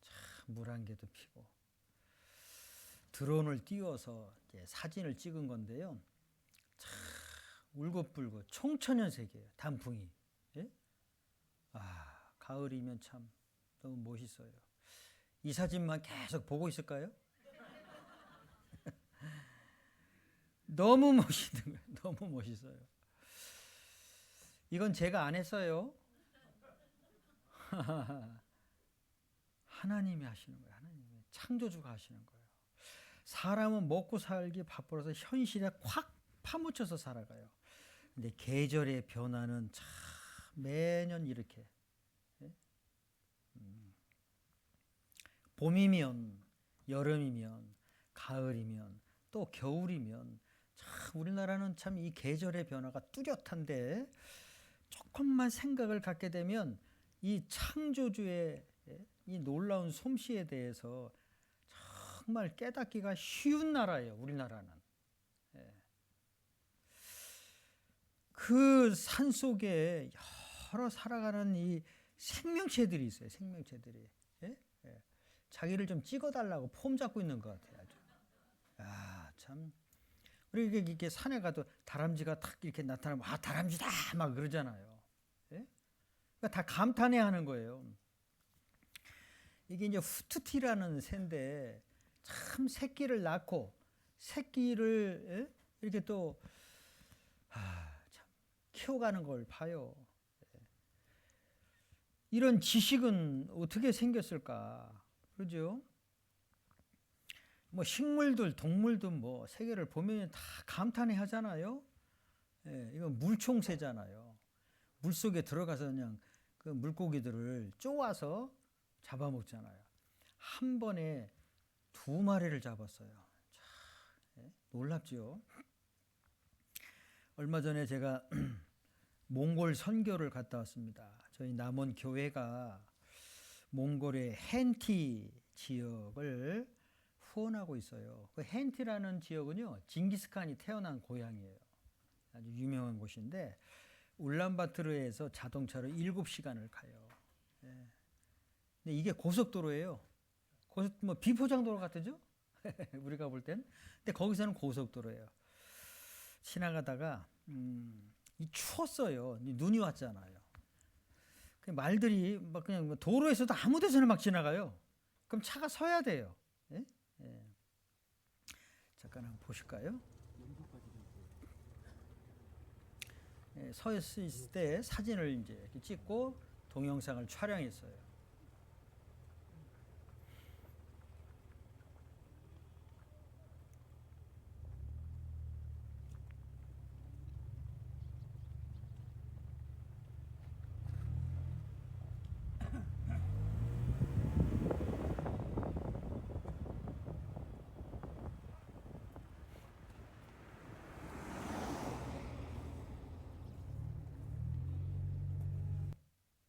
참 물 한 개도 피고 드론을 띄워서 사진을 찍은 건데요. 참 울긋불긋 총천연색이에요. 단풍이. 예? 가을이면 참 너무 멋있어요. 이 사진만 계속 보고 있을까요? 너무 멋있는 거예요. 너무 멋있어요. 이건 제가 안 했어요. 하나님이 하시는 거예요. 하나님이 창조주가 하시는 거예요. 사람은 먹고 살기 바빠서 현실에 콱 파묻혀서 살아가요. 근데 계절의 변화는 참 매년 이렇게 봄이면 여름이면 가을이면 또 겨울이면 참 우리나라는 참 이 계절의 변화가 뚜렷한데 조금만 생각을 갖게 되면 이 창조주의 이 놀라운 솜씨에 대해서 정말 깨닫기가 쉬운 나라예요. 우리나라는. 그 산 속에 여러 살아가는 이 생명체들이 있어요. 생명체들이. 자기를 좀 찍어달라고 폼 잡고 있는 것 같아요. 아주. 아, 참. 우리 이렇게 산에 가도 다람쥐가 탁 이렇게 나타나면 아, 다람쥐다 막 그러잖아요. 그러니까 다 감탄해 하는 거예요. 이게 이제 후투티라는 새인데 참 새끼를 낳고 새끼를 이렇게 또 참 키워가는 걸 봐요. 이런 지식은 어떻게 생겼을까? 그러죠? 뭐 식물들, 동물들 뭐 세계를 보면 다 감탄해 하잖아요. 이건 물총새잖아요. 물 속에 들어가서 그냥 그 물고기들을 쪼아서 잡아먹잖아요. 한 번에 2마리를 잡았어요. 참, 놀랍죠? 얼마 전에 제가 몽골 선교를 갔다 왔습니다. 저희 남원 교회가 몽골의 헨티 지역을 후원하고 있어요. 그 헨티라는 지역은요, 징기스칸이 태어난 고향이에요. 아주 유명한 곳인데 울란바토르에서 자동차로 7시간을 가요. 근데 이게 고속도로예요. 뭐 비포장도로 같으죠? 우리가 볼 땐. 근데 거기서는 고속도로예요. 지나가다가 이 추웠어요. 눈이 왔잖아요. 말들이 막 그냥 도로에서도 아무 데서나 막 지나가요. 그럼 차가 서야 돼요. 잠깐 한번 보실까요? 서 있을 때 사진을 이제 이렇게 찍고 동영상을 촬영했어요.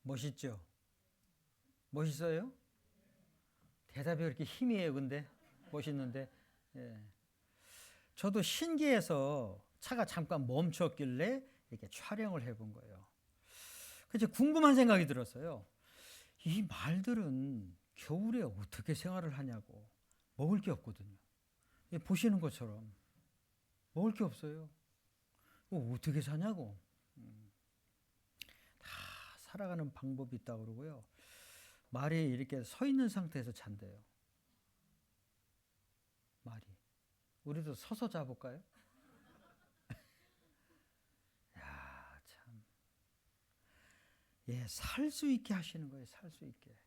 멋있죠? 멋있어요? 대답이 그렇게 희미해요, 근데. 멋있는데. 저도 신기해서 차가 잠깐 멈췄길래 이렇게 촬영을 해본 거예요. 그래서 궁금한 생각이 들었어요. 이 말들은 겨울에 어떻게 생활을 하냐고. 먹을 게 없거든요. 보시는 것처럼 먹을 게 없어요. 어떻게 사냐고. 다 살아가는 방법이 있다고 그러고요. 말이 이렇게 서 있는 상태에서 잔대요. 말이. 우리도 서서 자볼까요? 야, 참. 살 수 있게 하시는 거예요. 살 수 있게.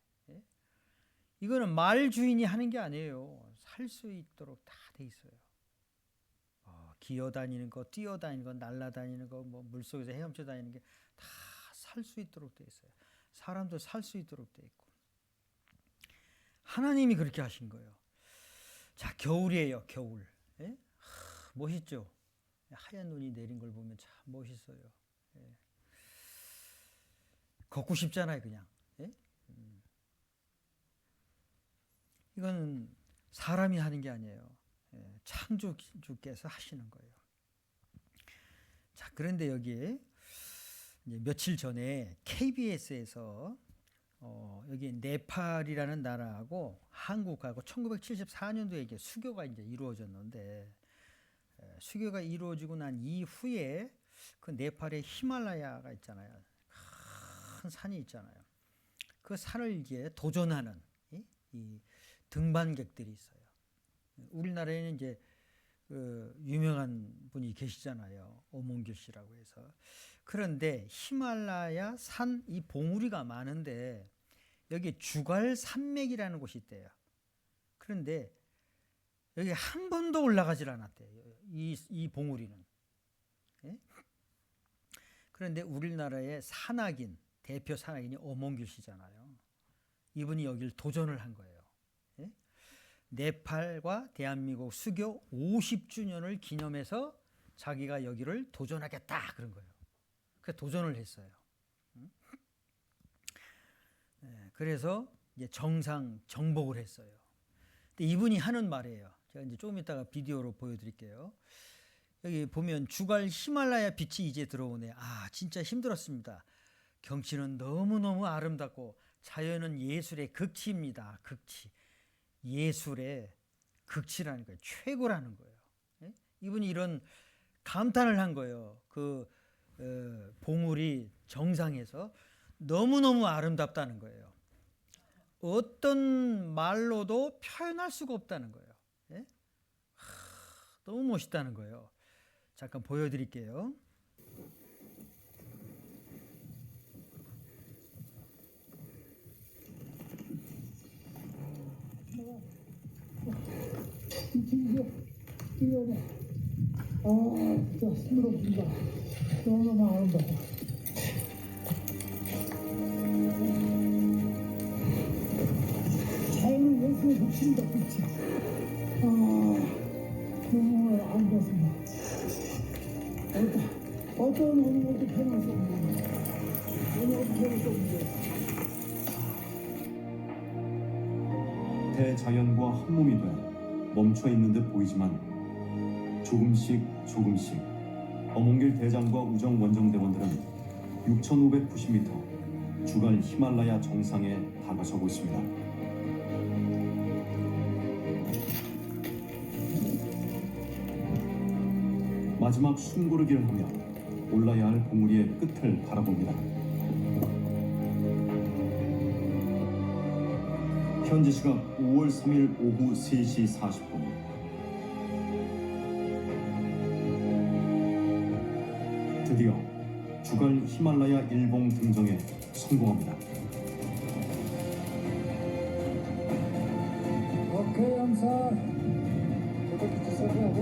이거는 말 주인이 하는 게 아니에요. 살 수 있도록 다 돼 있어요. 기어다니는 거, 뛰어다니는 거, 날아다니는 거, 뭐 물속에서 헤엄쳐 다니는 게 다 살 수 있도록 돼 있어요. 사람도 살 수 있도록 돼 있고. 하나님이 그렇게 하신 거예요. 자, 겨울이에요. 겨울. 멋있죠? 하얀 눈이 내린 걸 보면 참 멋있어요. 걷고 싶잖아요, 그냥. 이건 사람이 하는 게 아니에요. 창조주께서 하시는 거예요. 자, 그런데 여기 이제 며칠 전에 KBS에서 여기 네팔이라는 나라하고 한국하고 1974년도에 이게 수교가 이제 이루어졌는데 수교가 이루어지고 난 이후에 그 네팔의 히말라야가 있잖아요. 큰 산이 있잖아요. 그 산을 이제 도전하는 이 등반객들이 있어요. 우리나라에는 이제 그 유명한 분이 계시잖아요. 오몽길 씨라고 해서. 그런데 히말라야 산 이 봉우리가 많은데 여기 주갈 산맥이라는 곳이 있대요. 그런데 여기 한 번도 올라가질 않았대요. 이 봉우리는. 그런데 우리나라의 산악인, 대표 산악인이 오몽길 씨잖아요. 이분이 여기를 도전을 한 거예요. 네팔과 대한민국 수교 50주년을 기념해서 자기가 여기를 도전하겠다 그런 거예요. 그래서 도전을 했어요. 그래서 이제 정상 정복을 했어요. 근데 이분이 하는 말이에요. 제가 이제 조금 이따가 비디오로 보여드릴게요. 여기 보면 주갈 히말라야 빛이 이제 들어오네. 아, 진짜 힘들었습니다. 경치는 너무너무 아름답고 자연은 예술의 극치입니다. 극치. 예술의 극치라는 거예요. 최고라는 거예요. 예? 이분이 이런 감탄을 한 거예요. 봉우리 정상에서 너무너무 아름답다는 거예요. 어떤 말로도 표현할 수가 없다는 거예요. 예? 너무 멋있다는 거예요. 잠깐 보여드릴게요. 진짜 힘들었습니다. 너무너무 아름다워. 자연은 예수의 빛입니다, 빛이. 너무 아름답습니다. 어떤 언어도 표현할 수 없는, 언어도 표현할 수 없는. 대자연과 한 몸이 돼 멈춰 있는 듯 보이지만 조금씩 어몽길 대장과 우정 원정대원들은 6,590m 주갈 히말라야 정상에 다가서고 있습니다. 마지막 숨고르기를 하며 올라야 할 봉우리의 끝을 바라봅니다. 현지 시각 5월 3일 오후 3시 40분. 드디어 주갈 히말라야 일봉 등정에 성공합니다. 오케이, 영사. 저도 기사하고.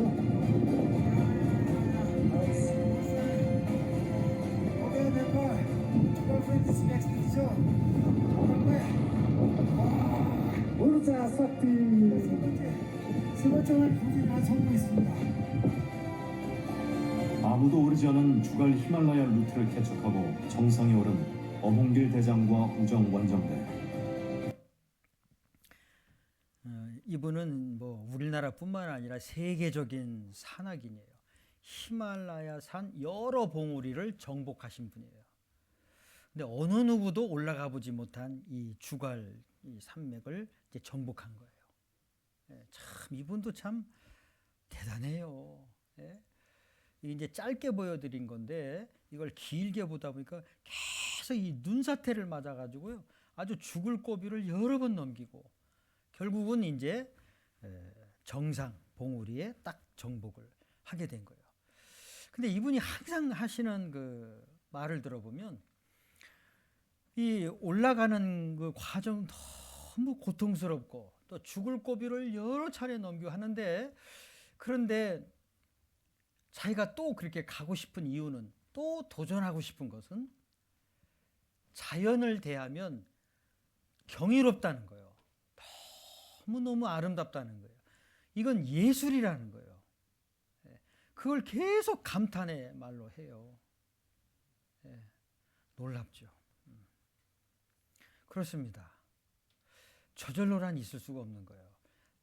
오케이, 내가 프렌치 expedition. 오르자 사티. 세 번째는 굉장히 성공했습니다. 아무도 오르지 않은 주갈 히말라야 루트를 개척하고 정상에 오른 어몽길 대장과 우정 원정대. 이분은 뭐 우리나라뿐만 아니라 세계적인 산악인이에요. 히말라야 산 여러 봉우리를 정복하신 분이에요. 근데 어느 누구도 올라가 보지 못한 이 주갈 이 산맥을 이제 정복한 거예요. 참 이분도 참 대단해요. 이제 짧게 보여드린 건데 이걸 길게 보다 보니까 계속 이 눈사태를 맞아가지고요, 아주 죽을 고비를 여러 번 넘기고 결국은 이제 정상 봉우리에 딱 정복을 하게 된 거예요. 근데 이분이 항상 하시는 그 말을 들어보면 이 올라가는 그 과정 너무 고통스럽고 또 죽을 고비를 여러 차례 넘기고 하는데, 그런데 자기가 또 그렇게 가고 싶은 이유는, 또 도전하고 싶은 것은 자연을 대하면 경이롭다는 거예요. 너무너무 아름답다는 거예요. 이건 예술이라는 거예요. 그걸 계속 감탄의 말로 해요. 놀랍죠. 그렇습니다. 저절로란 있을 수가 없는 거예요.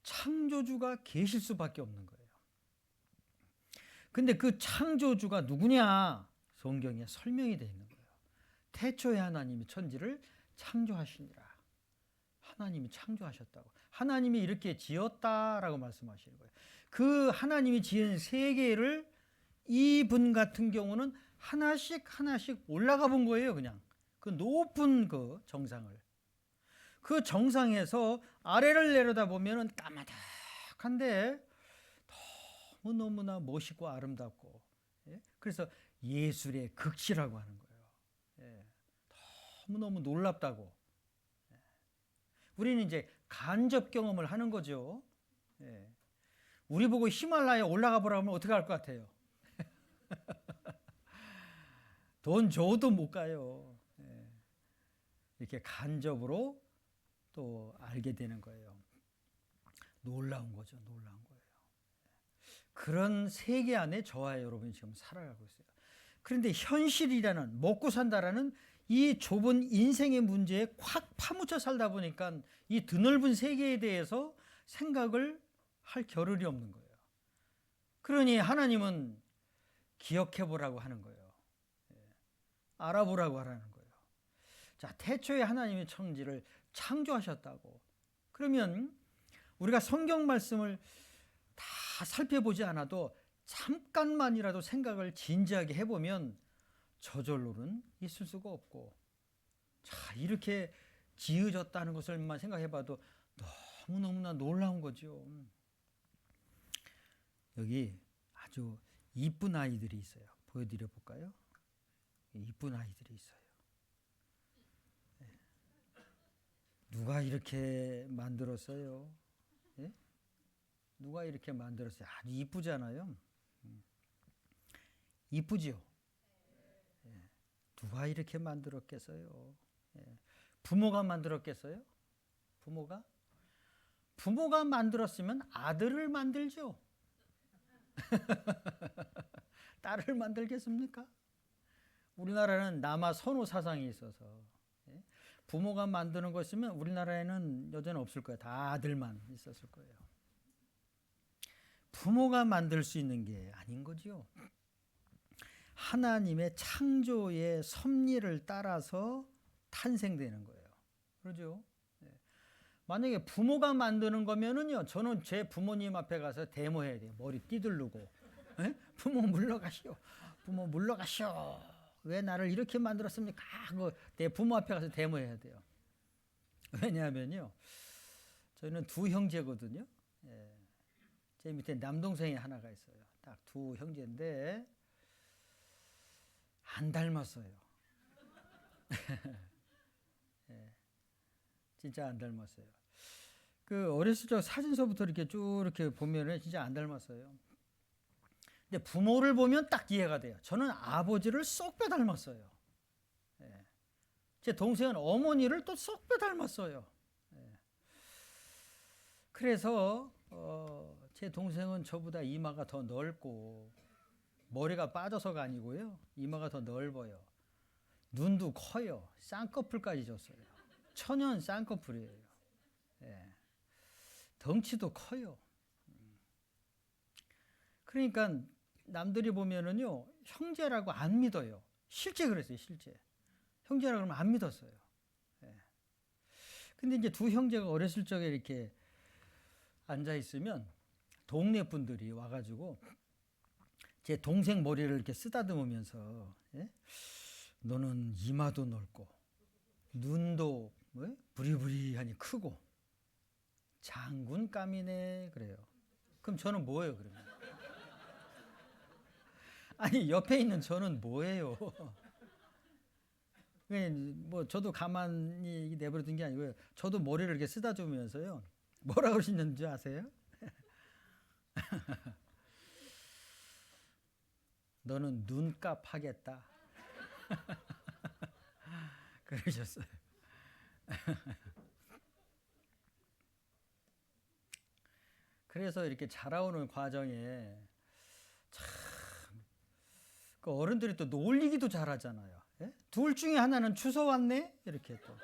창조주가 계실 수밖에 없는 거예요. 근데 그 창조주가 누구냐? 성경에 설명이 되어 있는 거예요. 태초에 하나님이 천지를 창조하시니라. 하나님이 창조하셨다고. 하나님이 이렇게 지었다라고 말씀하시는 거예요. 그 하나님이 지은 세계를 이분 같은 경우는 하나씩 올라가 본 거예요. 그냥 그 높은 그 정상을. 그 정상에서 아래를 내려다보면 까마득한데 너무나 멋있고 아름답고, 그래서 예술의 극치라고 하는 거예요. 너무너무 놀랍다고. 우리는 이제 간접 경험을 하는 거죠. 우리 보고 히말라야 올라가 보라 하면 어떻게 할 것 같아요? 돈 줘도 못 가요. 이렇게 간접으로 또 알게 되는 거예요. 놀라운 거죠. 놀라운 거예요. 그런 세계 안에 저와 여러분이 지금 살아가고 있어요. 그런데 현실이라는, 먹고 산다라는 이 좁은 인생의 문제에 확 파묻혀 살다 보니까 이 드넓은 세계에 대해서 생각을 할 겨를이 없는 거예요. 그러니 하나님은 기억해 보라고 하는 거예요. 알아보라고 하라는 거예요. 자, 태초에 하나님이 천지를 창조하셨다고. 그러면 우리가 성경 말씀을 다 살펴보지 않아도 잠깐만이라도 생각을 진지하게 해보면 저절로는 있을 수가 없고, 자, 이렇게 지어졌다는 것을만 생각해봐도 너무너무나 놀라운 거죠. 여기 아주 이쁜 아이들이 있어요. 보여드려 볼까요? 이쁜 아이들이 있어요. 누가 이렇게 만들었어요? 예? 누가 이렇게 만들었어요? 아주 이쁘잖아요. 이쁘지요? 예. 누가 이렇게 만들었겠어요? 예. 부모가 만들었겠어요? 부모가 만들었으면 아들을 만들죠. 딸을 만들겠습니까? 우리나라는 남아 선호 사상이 있어서 부모가 만드는 것이면 우리나라에는 여자는 없을 거예요. 다 아들만 있었을 거예요. 부모가 만들 수 있는 게 아닌 거지요. 하나님의 창조의 섭리를 따라서 탄생되는 거예요. 그렇죠? 만약에 부모가 만드는 거면은요, 저는 제 부모님 앞에 가서 데모해야 돼요. 머리 띠들르고, 부모 물러가시오. 부모 물러가시오. 왜 나를 이렇게 만들었습니까? 내 부모 앞에 가서 데모해야 돼요. 왜냐하면요, 저희는 두 형제거든요. 제 밑에 남동생이 하나가 있어요. 딱 두 형제인데 안 닮았어요. 진짜 안 닮았어요. 그 어렸을 적 사진서부터 이렇게 쭉 이렇게 보면은 진짜 안 닮았어요. 근데 부모를 보면 딱 이해가 돼요. 저는 아버지를 쏙 빼 닮았어요. 제 동생은 어머니를 또 쏙 빼 닮았어요. 그래서 제 동생은 저보다 이마가 더 넓고 머리가 빠져서가 아니고요. 이마가 더 넓어요. 눈도 커요. 쌍꺼풀까지 졌어요. 천연 쌍꺼풀이에요. 덩치도 커요. 그러니까 남들이 보면은요, 형제라고 안 믿어요. 실제 그랬어요, 실제. 형제라고 그러면 안 믿었어요. 근데 이제 두 형제가 어렸을 적에 이렇게 앉아 있으면 동네 분들이 와가지고 제 동생 머리를 이렇게 쓰다듬으면서, 너는 이마도 넓고 눈도 부리부리하니 크고 장군감이네 그래요. 그럼 저는 뭐예요, 그러면? 아니, 옆에 있는 저는 뭐예요? 뭐 저도 가만히 내버려둔 게 아니고요. 저도 머리를 이렇게 쓰다주면서요. 뭐라 그러시는 줄 아세요? 너는 눈값 하겠다. 그러셨어요. 그래서 이렇게 자라오는 과정에 참 그 어른들이 또 놀리기도 잘하잖아요. 둘 중에 하나는 주워왔네? 이렇게 또.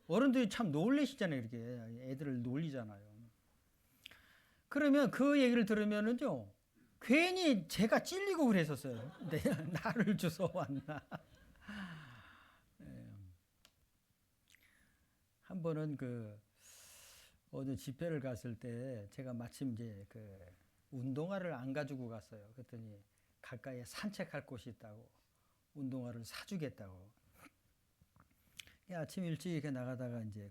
어른들이 참 놀리시잖아요. 이렇게 애들을 놀리잖아요. 그러면 그 얘기를 들으면은요, 괜히 제가 찔리고 그랬었어요. 나를 주워왔나. 한 번은 어느 집회를 갔을 때 제가 마침 이제 운동화를 안 가지고 갔어요. 그랬더니 가까이에 산책할 곳이 있다고 운동화를 사주겠다고. 아침 일찍 이렇게 나가다가 이제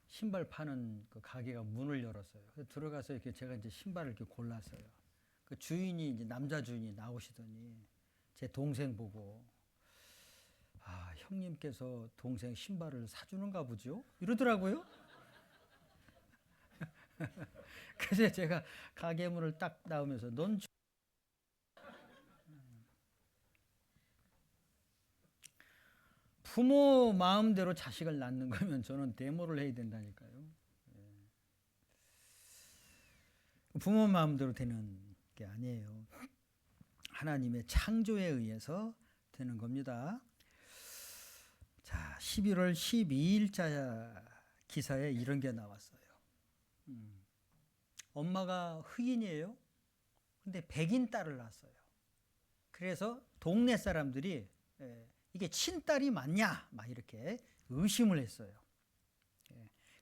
신발 파는 가게가 문을 열었어요. 그래서 들어가서 이렇게 제가 이제 신발을 이렇게 골랐어요. 그 주인이 이제 남자 주인이 나오시더니 제 동생 보고, 아, 형님께서 동생 신발을 사주는가 보죠? 이러더라고요. 그래서 제가 가게 문을 딱 나오면서 넌 부모 마음대로 자식을 낳는 거면 저는 데모를 해야 된다니까요. 부모 마음대로 되는 게 아니에요. 하나님의 창조에 의해서 되는 겁니다. 자, 11월 12일자 기사에 이런 게 나왔어요. 엄마가 흑인이에요. 근데 백인 딸을 낳았어요. 그래서 동네 사람들이 이게 친딸이 맞냐? 막 이렇게 의심을 했어요.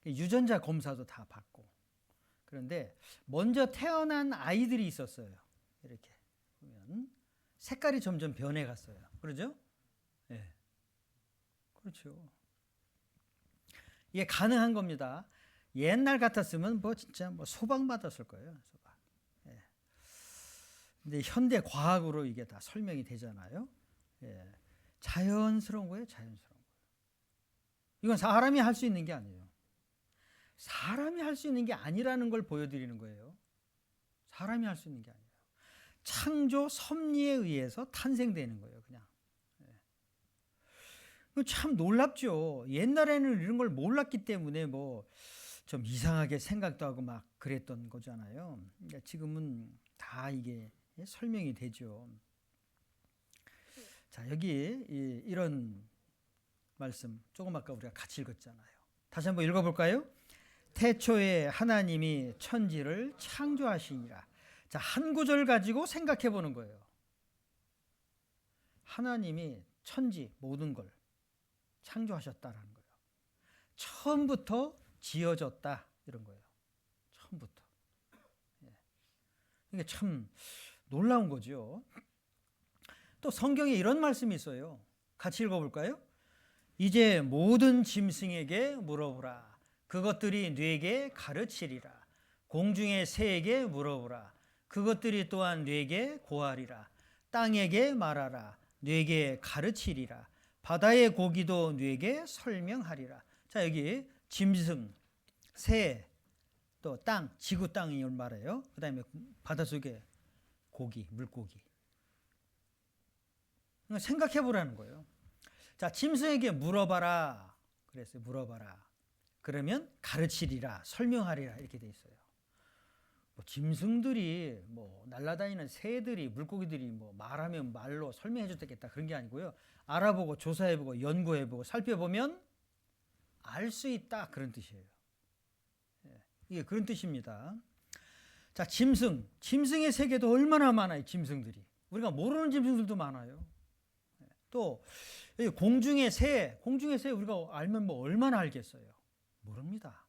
유전자 검사도 다 받고. 그런데 먼저 태어난 아이들이 있었어요. 이렇게 보면 색깔이 점점 변해갔어요. 그러죠? 예. 그렇죠. 이게 가능한 겁니다. 옛날 같았으면 뭐 진짜 뭐 소방 받았을 거예요. 소방. 예. 근데 현대 과학으로 이게 다 설명이 되잖아요. 예. 자연스러운 거예요. 자연스러운 거예요. 이건 사람이 할 수 있는 게 아니에요. 사람이 할 수 있는 게 아니라는 걸 보여드리는 거예요. 사람이 할 수 있는 게 아니에요. 창조 섭리에 의해서 탄생되는 거예요. 그냥. 참 놀랍죠. 옛날에는 이런 걸 몰랐기 때문에 뭐 좀 이상하게 생각도 하고 막 그랬던 거잖아요. 그러니까 지금은 다 이게 설명이 되죠. 자, 여기 이런 말씀 조금 아까 우리가 같이 읽었잖아요. 다시 한번 읽어볼까요? 태초에 하나님이 천지를 창조하시니라. 자, 한 구절 가지고 생각해 보는 거예요. 하나님이 천지 모든 걸 창조하셨다라는 거예요. 처음부터 지어졌다 이런 거예요. 처음부터. 이게 참 놀라운 거죠. 또 성경에 이런 말씀이 있어요. 같이 읽어볼까요? 이제 모든 짐승에게 물어보라. 그것들이 뇌게 가르치리라. 공중의 새에게 물어보라. 그것들이 또한 뇌게 고하리라. 땅에게 말하라. 뇌게 가르치리라. 바다의 고기도 뇌게 설명하리라. 자, 여기 짐승, 새, 또 땅, 지구 땅이 말해요. 그 다음에 바닷속에 고기, 물고기. 생각해 보라는 거예요. 자, 짐승에게 물어봐라. 그랬어요. 물어봐라. 그러면 가르치리라, 설명하리라 이렇게 돼 있어요. 뭐 짐승들이 뭐 날아다니는 새들이 물고기들이 뭐 말하면 말로 설명해 줬겠다 그런 게 아니고요. 알아보고 조사해보고 연구해보고 살펴보면 알 수 있다 그런 뜻이에요. 이게 그런 뜻입니다. 자, 짐승의 세계도 얼마나 많아요. 짐승들이 우리가 모르는 짐승들도 많아요. 또 공중의 새 우리가 알면 뭐 얼마나 알겠어요. 모릅니다.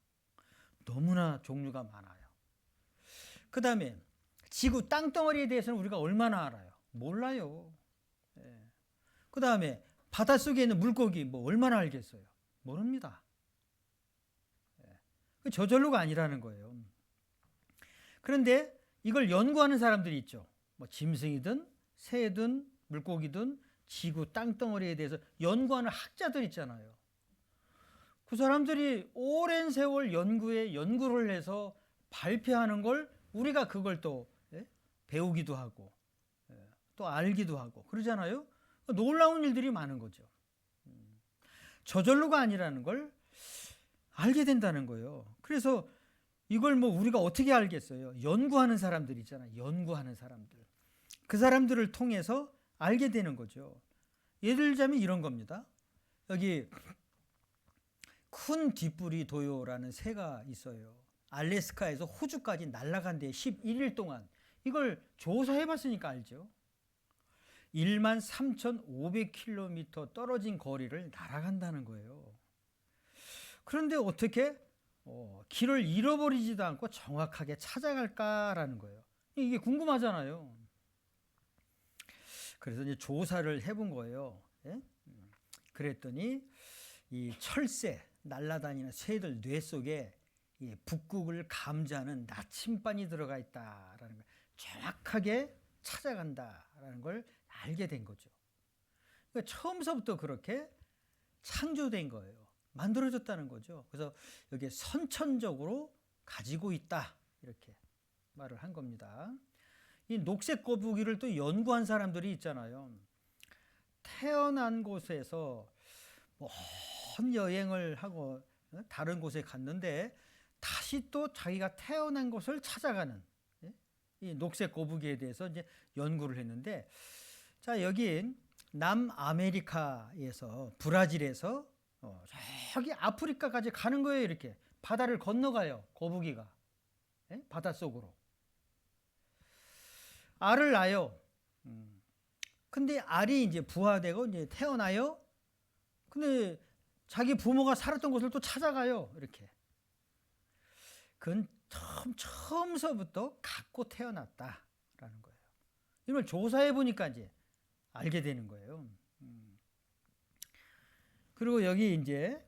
너무나 종류가 많아요. 그 다음에 지구 땅덩어리에 대해서는 우리가 얼마나 알아요? 몰라요. 그 다음에 바닷속에 있는 물고기 뭐 얼마나 알겠어요? 모릅니다. 저절로가 아니라는 거예요. 그런데 이걸 연구하는 사람들이 있죠. 뭐 짐승이든 새든 물고기든 지구 땅덩어리에 대해서 연구하는 학자들 있잖아요. 그 사람들이 오랜 세월 연구를 해서 발표하는 걸 우리가 그걸 또 배우기도 하고 또 알기도 하고 그러잖아요. 놀라운 일들이 많은 거죠. 저절로가 아니라는 걸 알게 된다는 거예요. 그래서 이걸 뭐 우리가 어떻게 알겠어요? 연구하는 사람들 있잖아요. 연구하는 사람들. 그 사람들을 통해서 알게 되는 거죠. 예를 들자면 이런 겁니다. 여기 큰 뒷부리 도요라는 새가 있어요. 알래스카에서 호주까지 날아간 데 11일 동안 이걸 조사해 봤으니까 알죠. 13,500km 떨어진 거리를 날아간다는 거예요. 그런데 어떻게 길을 잃어버리지도 않고 정확하게 찾아갈까라는 거예요. 이게 궁금하잖아요. 그래서 이제 조사를 해본 거예요. 그랬더니 이 철새, 날아다니는 새들 뇌 속에 이 북극을 감지하는 나침반이 들어가 있다라는 걸 정확하게 찾아간다라는 걸 알게 된 거죠. 그러니까 처음서부터 그렇게 창조된 거예요. 만들어졌다는 거죠. 그래서 여기에 선천적으로 가지고 있다 이렇게 말을 한 겁니다. 이 녹색 거북이를 또 연구한 사람들이 있잖아요. 태어난 곳에서 먼 여행을 하고 다른 곳에 갔는데 다시 또 자기가 태어난 곳을 찾아가는 이 녹색 거북이에 대해서 이제 연구를 했는데, 자, 여기 남아메리카에서 브라질에서 저기 아프리카까지 가는 거예요. 이렇게 바다를 건너가요. 거북이가 바닷속으로 알을 낳아요. 근데 알이 이제 부화되고 이제 태어나요. 근데 자기 부모가 살았던 곳을 또 찾아가요. 이렇게. 그건 처음서부터 갖고 태어났다라는 거예요. 이걸 조사해 보니까 이제 알게 되는 거예요. 그리고 여기 이제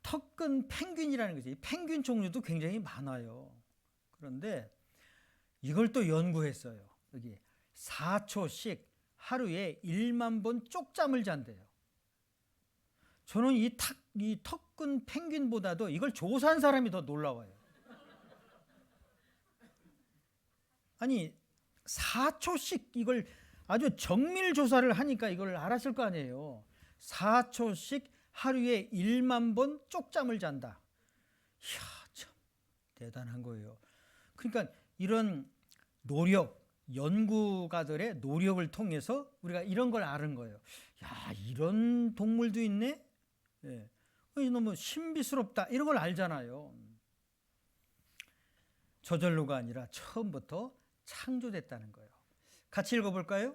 턱근 펭귄이라는 거지. 펭귄 종류도 굉장히 많아요. 그런데 이걸 또 연구했어요. 여기 4초씩 하루에 1만 번 쪽잠을 잔대요. 저는 이 턱근 펭귄보다도 이걸 조사한 사람이 더 놀라워요. 아니 4초씩 이걸 아주 정밀 조사를 하니까 이걸 알았을 거 아니에요. 4초씩 하루에 1만 번 쪽잠을 잔다. 이야, 참 대단한 거예요. 그러니까 이런 노력, 연구가들의 노력을 통해서 우리가 이런 걸 아는 거예요. 야, 이런 동물도 있네? 예. 너무 신비스럽다. 이런 걸 알잖아요. 저절로가 아니라 처음부터 창조됐다는 거예요. 같이 읽어볼까요?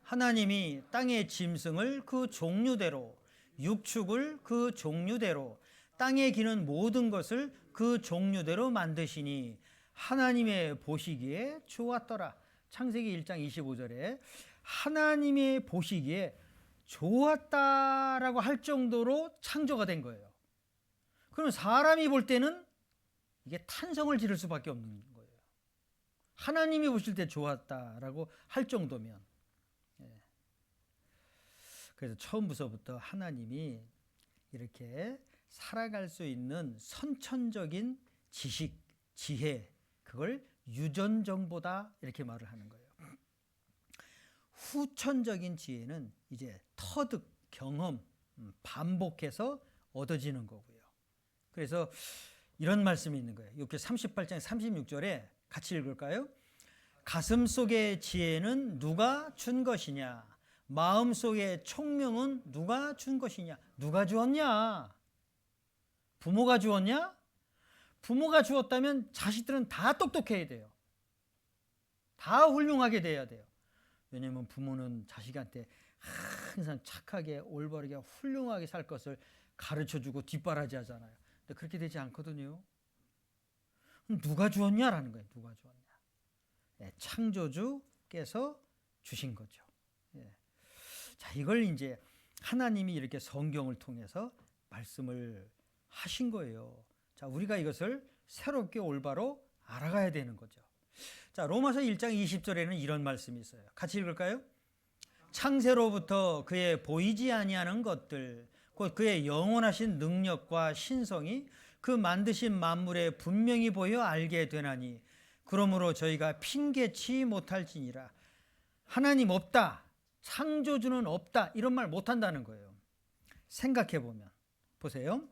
하나님이 땅의 짐승을 그 종류대로, 육축을 그 종류대로, 땅에 기는 모든 것을 그 종류대로 만드시니 하나님의 보시기에 좋았더라. 창세기 1장 25절에 하나님의 보시기에 좋았다라고 할 정도로 창조가 된 거예요. 그럼 사람이 볼 때는 이게 탄성을 지를 수밖에 없는 거예요. 하나님이 보실 때 좋았다라고 할 정도면. 그래서 처음부터 하나님이 이렇게 살아갈 수 있는 선천적인 지식, 지혜, 그걸 유전정보다 이렇게 말을 하는 거예요. 후천적인 지혜는 이제 터득, 경험, 반복해서 얻어지는 거고요. 그래서 이런 말씀이 있는 거예요. 욥기 38장 36절에 같이 읽을까요? 가슴 속의 지혜는 누가 준 것이냐? 마음 속의 총명은 누가 준 것이냐? 누가 주었냐? 부모가 주었냐? 부모가 주었다면 자식들은 다 똑똑해야 돼요. 다 훌륭하게 돼야 돼요. 왜냐하면 부모는 자식한테 항상 착하게 올바르게 훌륭하게 살 것을 가르쳐주고 뒷바라지 하잖아요. 근데 그렇게 되지 않거든요. 누가 주었냐라는 거예요. 누가 주었냐. 창조주께서 주신 거죠. 자, 이걸 이제 하나님이 이렇게 성경을 통해서 말씀을 하신 거예요. 자, 우리가 이것을 새롭게 올바로 알아가야 되는 거죠. 자, 로마서 1장 20절에는 이런 말씀이 있어요. 같이 읽을까요? 창세로부터 그의 보이지 아니하는 것들, 곧 그의 영원하신 능력과 신성이 그 만드신 만물에 분명히 보여 알게 되나니 그러므로 저희가 핑계치 못할지니라. 하나님 없다, 창조주는 없다, 이런 말 못한다는 거예요. 생각해 보면 보세요.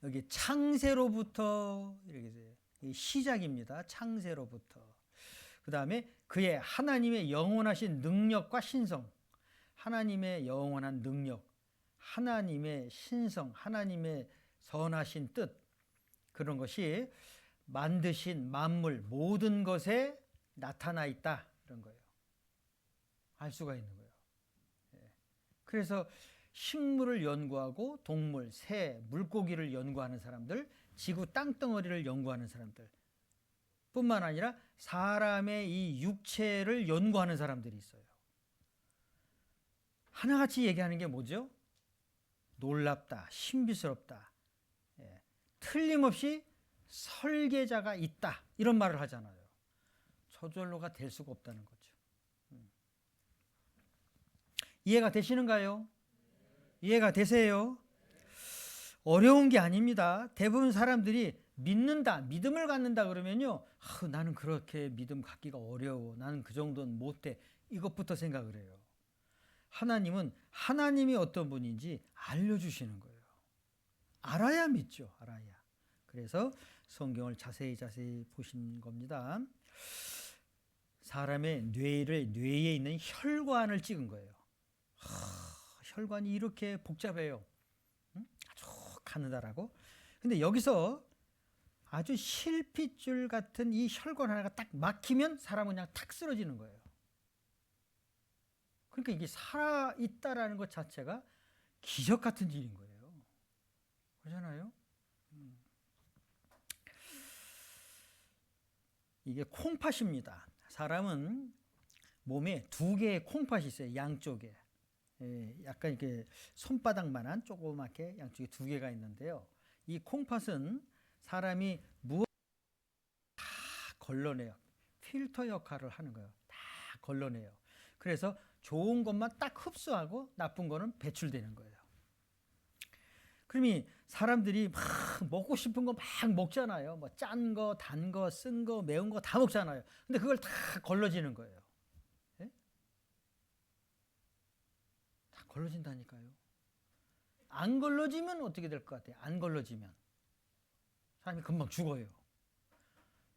여기 창세로부터 이렇게 시작입니다. 창세로부터. 그 다음에 그의 하나님의 영원하신 능력과 신성, 하나님의 영원한 능력, 하나님의 신성, 하나님의 선하신 뜻, 그런 것이 만드신 만물 모든 것에 나타나 있다, 이런 거예요. 알 수가 있는 거예요. 그래서 식물을 연구하고 동물, 새, 물고기를 연구하는 사람들, 지구 땅덩어리를 연구하는 사람들 뿐만 아니라 사람의 이 육체를 연구하는 사람들이 있어요. 하나같이 얘기하는 게 뭐죠? 놀랍다, 신비스럽다, 틀림없이 설계자가 있다, 이런 말을 하잖아요. 저절로가 될 수가 없다는 거죠. 이해가 되시는가요? 이해가 되세요? 어려운 게 아닙니다. 대부분 사람들이 믿는다, 믿음을 갖는다 그러면요, 나는 그렇게 믿음 갖기가 어려워, 나는 그 정도는 못해, 이것부터 생각을 해요. 하나님은 하나님이 어떤 분인지 알려주시는 거예요. 알아야 믿죠. 알아야. 그래서 성경을 자세히 보신 겁니다. 사람의 뇌에 있는 혈관을 찍은 거예요. 혈관이 이렇게 복잡해요. 아주 가느다라고. 근데 여기서 아주 실핏줄 같은 이 혈관 하나가 딱 막히면 사람은 그냥 탁 쓰러지는 거예요. 그러니까 이게 살아있다라는 것 자체가 기적 같은 일인 거예요. 그렇잖아요? 이게 콩팥입니다. 사람은 몸에 2개의 콩팥이 있어요. 양쪽에. 약간 이렇게 손바닥만한 조그맣게 양쪽에 2개가 있는데요. 이 콩팥은 사람이 무엇 다 걸러내요. 필터 역할을 하는 거예요. 다 걸러내요. 그래서 좋은 것만 딱 흡수하고 나쁜 거는 배출되는 거예요. 그러면 사람들이 막 먹고 싶은 거 막 먹잖아요. 뭐 짠 거, 단 거, 쓴 거, 매운 거 다 먹잖아요. 근데 그걸 다 걸러지는 거예요. 예? 다 걸러진다니까요. 안 걸러지면 어떻게 될 것 같아요? 안 걸러지면 사람이 금방 죽어요.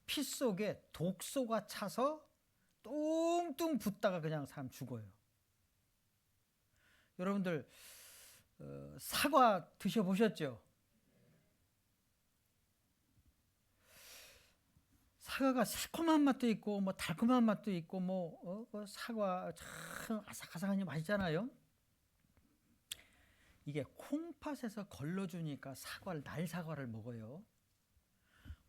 피 속에 독소가 차서 뚱뚱 붓다가 그냥 사람 죽어요. 여러분들 사과 드셔보셨죠? 사과가 새콤한 맛도 있고 뭐 달콤한 맛도 있고 사과 참 아삭아삭하니 맛있잖아요. 이게 콩팥에서 걸러주니까 날 사과를 먹어요.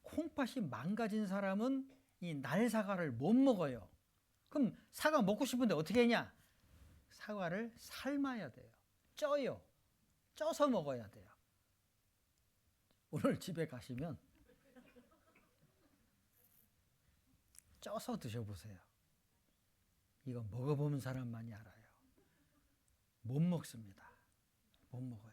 콩팥이 망가진 사람은 이 날 사과를 못 먹어요. 그럼 사과 먹고 싶은데 어떻게 했냐? 사과를 삶아야 돼요. 쪄요. 쪄서 먹어야 돼요. 오늘 집에 가시면 쪄서 드셔보세요. 이거 먹어보는 사람만이 알아요. 못 먹습니다. 못 먹어요.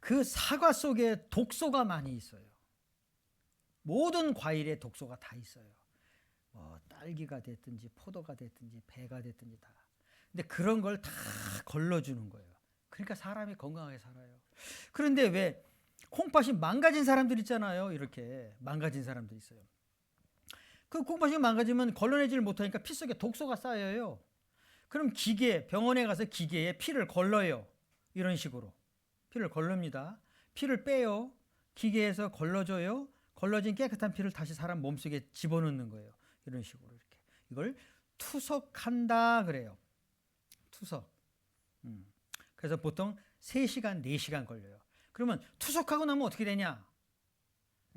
그 사과 속에 독소가 많이 있어요. 모든 과일에 독소가 다 있어요. 뭐 딸기가 됐든지 포도가 됐든지 배가 됐든지 다. 근데 그런 걸 다 걸러주는 거예요. 그러니까 사람이 건강하게 살아요. 그런데 왜 콩팥이 망가진 사람들 있잖아요. 이렇게 망가진 사람들 있어요. 그 콩팥이 망가지면 걸러내지를 못하니까 피 속에 독소가 쌓여요. 그럼 병원에 가서 기계에 피를 걸러요. 이런 식으로 피를 걸릅니다. 피를 빼요. 기계에서 걸러줘요. 걸러진 깨끗한 피를 다시 사람 몸속에 집어넣는 거예요. 이런 식으로 이렇게. 이걸 투석한다 그래요. 투석. 그래서 보통 3시간, 4시간 걸려요. 그러면 투석하고 나면 어떻게 되냐?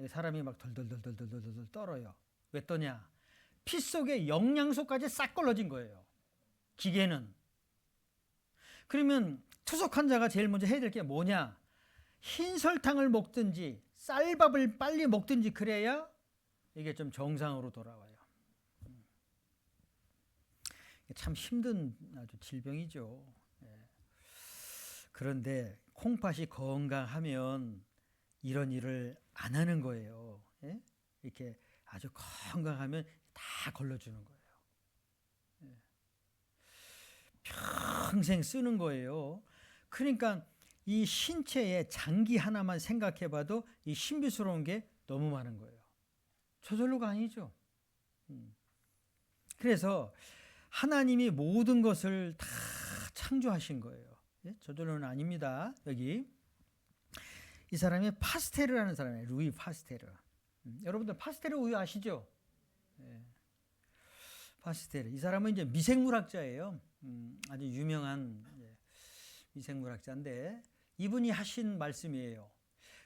사람이 막 덜덜덜덜덜덜 떨어요. 왜 떠냐? 피 속에 영양소까지 싹 걸러진 거예요. 기계는. 그러면 투석 환자가 제일 먼저 해야 될 게 뭐냐? 흰 설탕을 먹든지 쌀밥을 빨리 먹든지 그래야 이게 좀 정상으로 돌아와요. 참 힘든 아주 질병이죠. 그런데 콩팥이 건강하면 이런 일을 안 하는 거예요. 이렇게 아주 건강하면 다 걸러주는 거예요. 평생 쓰는 거예요. 그러니까 이 신체의 장기 하나만 생각해봐도 이 신비스러운 게 너무 많은 거예요. 저절로가 아니죠. 그래서 하나님이 모든 것을 다 창조하신 거예요. 저절로는 아닙니다. 여기 이 사람이 파스테르라는 사람이에요. 루이 파스테르. 여러분들 파스테르 우유 아시죠? 파스테르. 이 사람은 이제 미생물학자예요. 아주 유명한 미생물학자인데 이분이 하신 말씀이에요.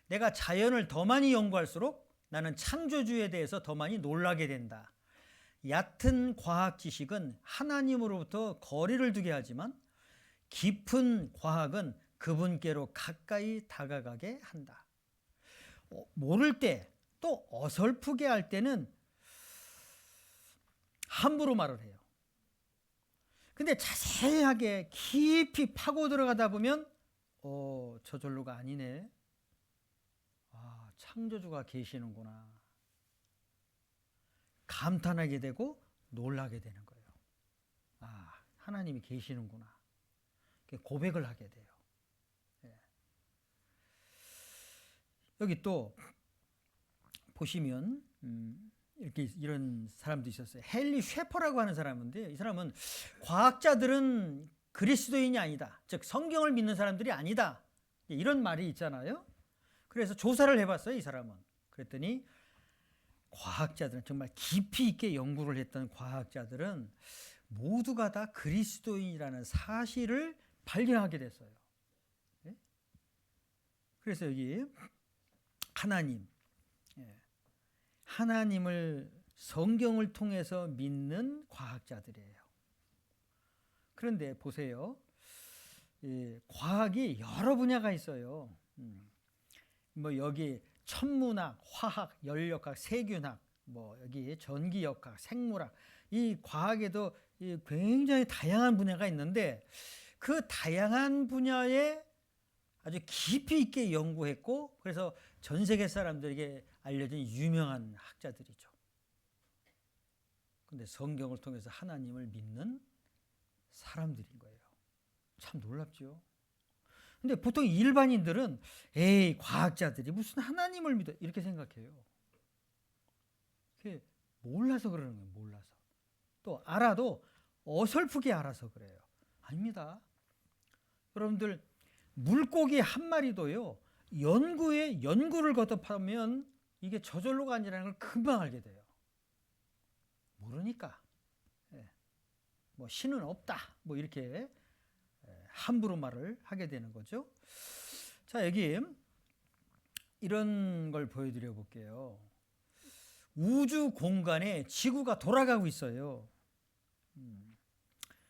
내가 자연을 더 많이 연구할수록 나는 창조주에 대해서 더 많이 놀라게 된다. 얕은 과학 지식은 하나님으로부터 거리를 두게 하지만 깊은 과학은 그분께로 가까이 다가가게 한다. 모를 때 또 어설프게 할 때는 함부로 말을 해요. 근데 자세하게 깊이 파고 들어가다 보면 저절로가 아니네. 창조주가 계시는구나. 감탄하게 되고 놀라게 되는 거예요. 하나님이 계시는구나. 고백을 하게 돼요. 여기 또 보시면 이렇게 이런 사람도 있었어요. 헨리 셰퍼라고 하는 사람인데 이 사람은 과학자들은 그리스도인이 아니다. 즉 성경을 믿는 사람들이 아니다. 이런 말이 있잖아요. 그래서 조사를 해봤어요. 이 사람은. 그랬더니 과학자들은 정말 깊이 있게 연구를 했던 과학자들은 모두가 다 그리스도인이라는 사실을 발견하게 됐어요. 예? 그래서 여기 하나님, 하나님을 성경을 통해서 믿는 과학자들이에요. 그런데 보세요. 과학이 여러 분야가 있어요. 뭐 여기 천문학, 화학, 연력학, 세균학, 뭐 여기 전기역학, 생물학, 이 과학에도 굉장히 다양한 분야가 있는데 그 다양한 분야에 아주 깊이 있게 연구했고 그래서 전 세계 사람들에게 알려진 유명한 학자들이죠. 근데 성경을 통해서 하나님을 믿는 사람들인 거예요. 참 놀랍죠. 근데 보통 일반인들은 에이 과학자들이 무슨 하나님을 믿어 이렇게 생각해요. 그게 몰라서 그러는 거예요. 몰라서. 또 알아도 어설프게 알아서 그래요. 아닙니다. 여러분들 물고기 한 마리도요. 연구를 거듭하면 이게 저절로가 아니라는 걸 금방 알게 돼요. 모르니까. 뭐 신은 없다. 뭐 이렇게 함부로 말을 하게 되는 거죠. 자, 여기 이런 걸 보여드려 볼게요. 우주 공간에 지구가 돌아가고 있어요.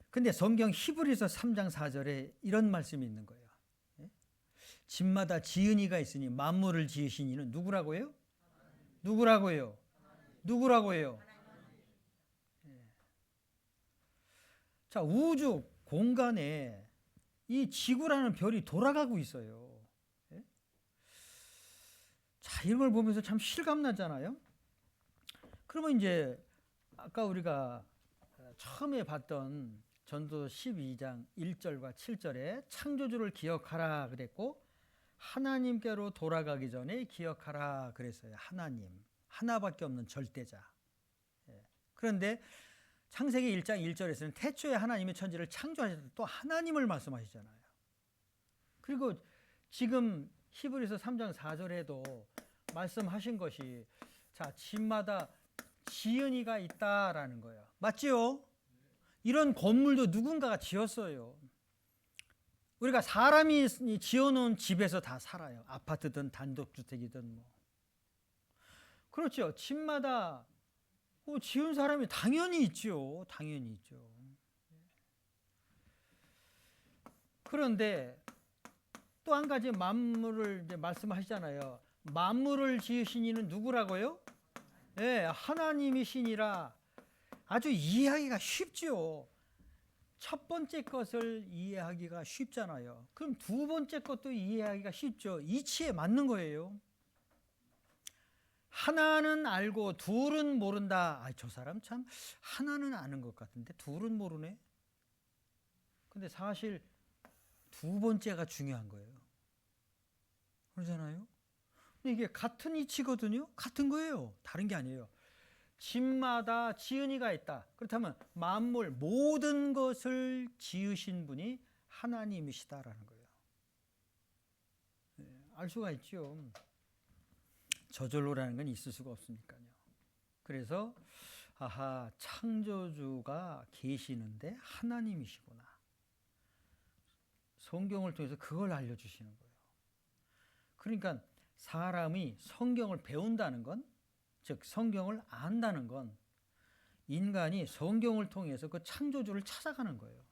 근데 성경 히브리서 3장 4절에 이런 말씀이 있는 거예요. 집마다 지은이가 있으니 만물을 지으신 이는 누구라고요? 누구라고요? 누구라고요? 자, 우주 공간에 이 지구라는 별이 돌아가고 있어요. 자, 이런 걸 보면서 참 실감나잖아요. 그러면 이제 아까 우리가 처음에 봤던 전도 12장 1절과 7절에 창조주를 기억하라 그랬고 하나님께로 돌아가기 전에 기억하라 그랬어요. 하나님, 하나밖에 없는 절대자. 그런데 창세기 1장 1절에서는 태초에 하나님이 천지를 창조하셨을 때 또 하나님을 말씀하시잖아요. 그리고 지금 히브리서 3장 4절에도 말씀하신 것이 자, 집마다 지은이가 있다라는 거예요. 맞지요? 이런 건물도 누군가가 지었어요. 우리가 사람이 지어놓은 집에서 다 살아요. 아파트든 단독주택이든 뭐. 그렇죠. 집마다 지은 사람이 당연히 있죠. 당연히 있죠. 그런데 또 한 가지 만물을 이제 말씀하시잖아요. 만물을 지으신 이는 누구라고요? 네, 하나님이시니라. 아주 이해하기가 쉽죠. 첫 번째 것을 이해하기가 쉽잖아요. 그럼 두 번째 것도 이해하기가 쉽죠. 이치에 맞는 거예요. 하나는 알고 둘은 모른다. 아, 저 사람 참 하나는 아는 것 같은데 둘은 모르네. 근데 사실 두 번째가 중요한 거예요. 그러잖아요. 근데 이게 같은 이치거든요. 같은 거예요. 다른 게 아니에요. 집마다 지은이가 있다. 그렇다면 만물 모든 것을 지으신 분이 하나님이시다라는 거예요. 알 수가 있죠. 저절로라는 건 있을 수가 없으니까요. 그래서 아하, 창조주가 계시는데 하나님이시구나. 성경을 통해서 그걸 알려주시는 거예요. 그러니까 사람이 성경을 배운다는 건, 즉 성경을 안다는 건 인간이 성경을 통해서 그 창조주를 찾아가는 거예요.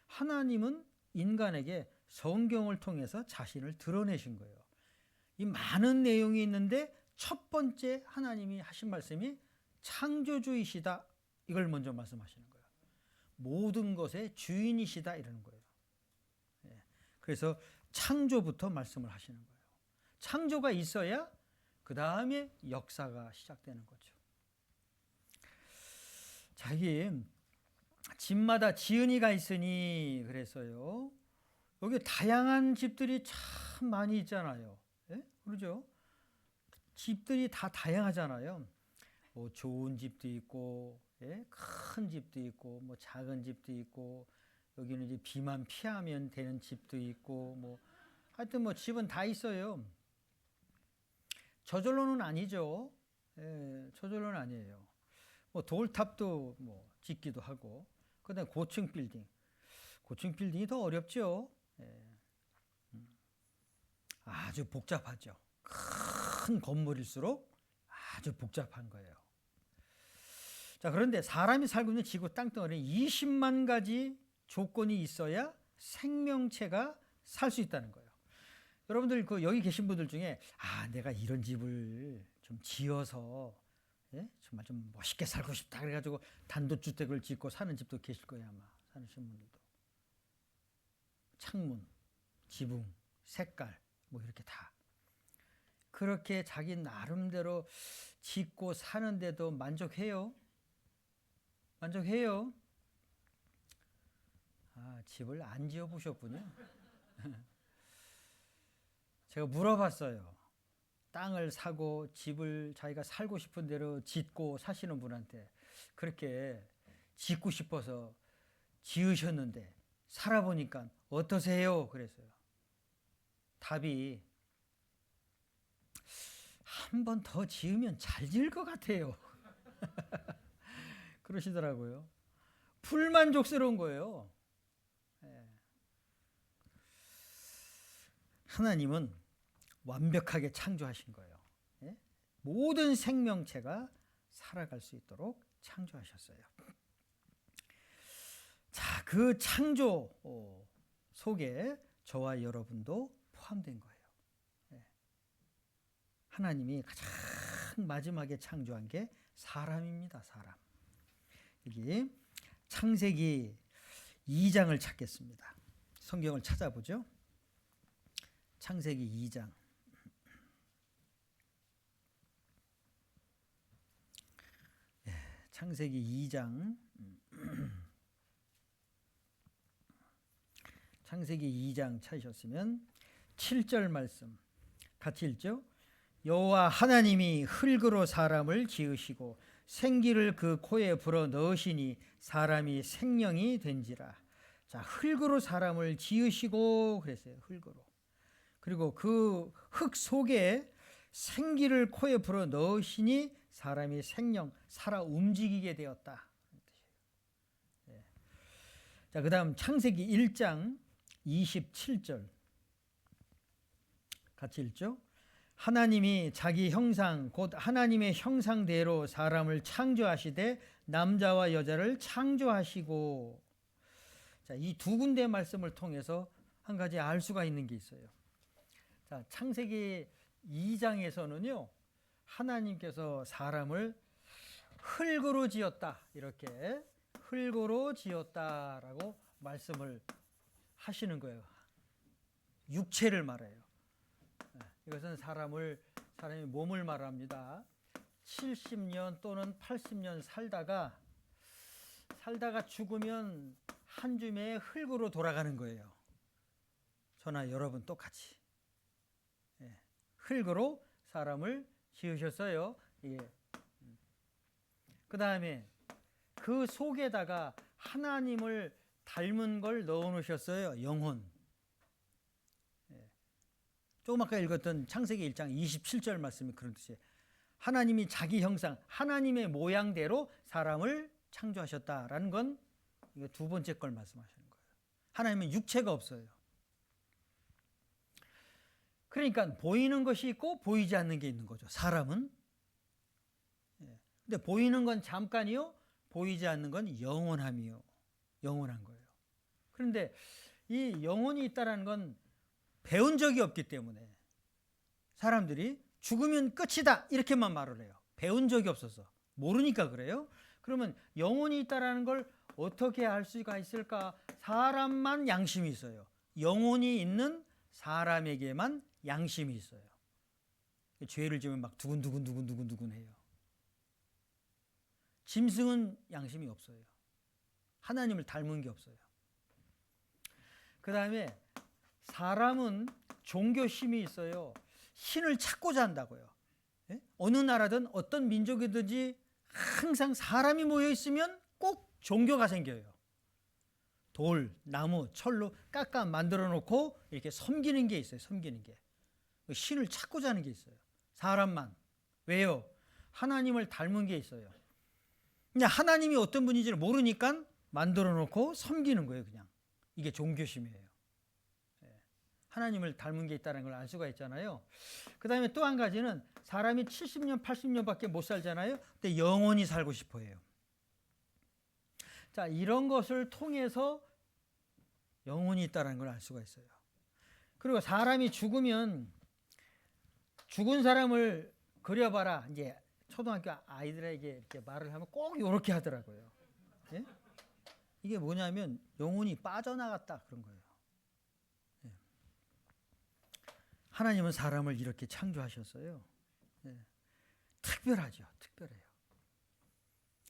하나님은 인간에게 성경을 통해서 자신을 드러내신 거예요. 이 많은 내용이 있는데 첫 번째 하나님이 하신 말씀이 창조주이시다. 이걸 먼저 말씀하시는 거예요. 모든 것의 주인이시다 이러는 거예요. 그래서 창조부터 말씀을 하시는 거예요. 창조가 있어야 그 다음에 역사가 시작되는 거죠. 자, 여기 집마다 지은이가 있으니 그래서요. 여기 다양한 집들이 참 많이 있잖아요. 그렇죠? 집들이 다 다양하잖아요. 뭐 좋은 집도 있고, 예? 큰 집도 있고, 뭐 작은 집도 있고, 여기는 이제 비만 피하면 되는 집도 있고, 뭐 하여튼 뭐 집은 다 있어요. 저절로는 아니죠. 예, 저절로는 아니에요. 뭐 돌탑도 뭐 짓기도 하고, 그다음에 고층 빌딩이 더 어렵죠. 예. 아주 복잡하죠. 큰 건물일수록 아주 복잡한 거예요. 자, 그런데 사람이 살고 있는 지구 땅덩어리에 20만 가지 조건이 있어야 생명체가 살 수 있다는 거예요. 여러분들 여기 계신 분들 중에 내가 이런 집을 좀 지어서 정말 좀 멋있게 살고 싶다 그래가지고 단독주택을 짓고 사는 집도 계실 거예요. 아마 사시는 분들도. 창문, 지붕, 색깔 뭐 이렇게 다 그렇게 자기 나름대로 짓고 사는데도 만족해요? 만족해요? 집을 안 지어 보셨군요. 제가 물어봤어요. 땅을 사고 집을 자기가 살고 싶은 대로 짓고 사시는 분한테 그렇게 짓고 싶어서 지으셨는데 살아보니까 어떠세요? 그랬어요. 답이 한 번 더 지으면 잘 지을 것 같아요. 그러시더라고요. 불만족스러운 거예요. 하나님은 완벽하게 창조하신 거예요. 모든 생명체가 살아갈 수 있도록 창조하셨어요. 자, 그 창조 속에 저와 여러분도 포함된 거예요. 하나님이 가장 마지막에 창조한 게 사람입니다. 사람. 여기 창세기 2장을 찾겠습니다. 성경을 찾아보죠. 창세기 2장. 창세기 2장. 창세기 2장 찾으셨으면 7절 말씀 같이 읽죠. 여호와 하나님이 흙으로 사람을 지으시고 생기를 그 코에 불어 넣으시니 사람이 생명이 된지라. 자, 흙으로 사람을 지으시고 그랬어요. 흙으로. 그리고 그 흙 속에 생기를 코에 불어 넣으시니 사람이 살아 움직이게 되었다. 자, 그 다음 창세기 1장 27절 같이 읽죠. 하나님이 자기 형상 곧 하나님의 형상대로 사람을 창조하시되 남자와 여자를 창조하시고. 자, 이 두 군데 말씀을 통해서 한 가지 알 수가 있는 게 있어요. 자, 창세기 2장에서는요. 하나님께서 사람을 흙으로 지었다. 이렇게 흙으로 지었다라고 말씀을 하시는 거예요. 육체를 말해요. 이것은 사람이 몸을 말합니다. 70년 또는 80년 살다가 죽으면 한 줌의 흙으로 돌아가는 거예요. 저나 여러분 똑같이. 흙으로 사람을 지으셨어요. 그 다음에 그 속에다가 하나님을 닮은 걸 넣어 놓으셨어요. 영혼. 조금 아까 읽었던 창세기 1장 27절 말씀이 그런 뜻이에요. 하나님이 자기 형상, 하나님의 모양대로 사람을 창조하셨다라는 건 이거 두 번째 걸 말씀하시는 거예요. 하나님은 육체가 없어요. 그러니까 보이는 것이 있고 보이지 않는 게 있는 거죠. 사람은. 근데 보이는 건 잠깐이요. 보이지 않는 건 영원함이요. 영원한 거예요. 그런데 이 영혼이 있다는 건 배운 적이 없기 때문에 사람들이 죽으면 끝이다 이렇게만 말을 해요. 배운 적이 없어서 모르니까 그래요. 그러면 영혼이 있다는 걸 어떻게 알 수가 있을까? 사람만 양심이 있어요. 영혼이 있는 사람에게만 양심이 있어요. 죄를 지으면 막 두근두근 해요. 짐승은 양심이 없어요. 하나님을 닮은 게 없어요. 그 다음에 사람은 종교심이 있어요. 신을 찾고자 한다고요. 어느 나라든 어떤 민족이든지 항상 사람이 모여 있으면 꼭 종교가 생겨요. 돌, 나무, 철로 깎아 만들어 놓고 이렇게 섬기는 게 있어요. 섬기는 게. 신을 찾고자 하는 게 있어요. 사람만. 왜요? 하나님을 닮은 게 있어요. 그냥 하나님이 어떤 분인지를 모르니까 만들어 놓고 섬기는 거예요. 그냥. 이게 종교심이에요. 하나님을 닮은 게 있다는 걸 알 수가 있잖아요. 그 다음에 또 한 가지는 사람이 70년, 80년밖에 못 살잖아요. 근데 영원히 살고 싶어 해요. 자, 이런 것을 통해서 영혼이 있다는 걸 알 수가 있어요. 그리고 사람이 죽으면 죽은 사람을 그려봐라. 이제 초등학교 아이들에게 이렇게 말을 하면 꼭 이렇게 하더라고요. 예? 이게 뭐냐면 영혼이 빠져나갔다 그런 거예요. 예. 하나님은 사람을 이렇게 창조하셨어요. 예. 특별하죠. 특별해요.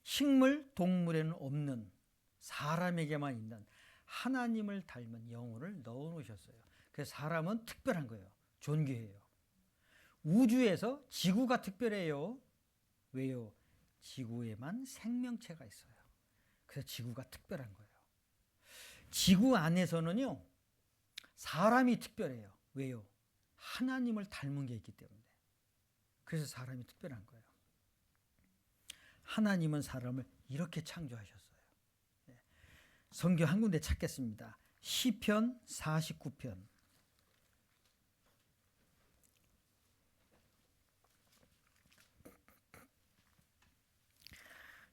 식물, 동물에는 없는 사람에게만 있는 하나님을 닮은 영혼을 넣어놓으셨어요. 그래서 사람은 특별한 거예요. 존귀해요. 우주에서 지구가 특별해요. 왜요? 지구에만 생명체가 있어요. 그래서 지구가 특별한 거예요. 지구 안에서는요, 사람이 특별해요. 왜요? 하나님을 닮은 게 있기 때문에. 그래서 사람이 특별한 거예요. 하나님은 사람을 이렇게 창조하셨어요. 성경 한 군데 찾겠습니다. 시편 49편.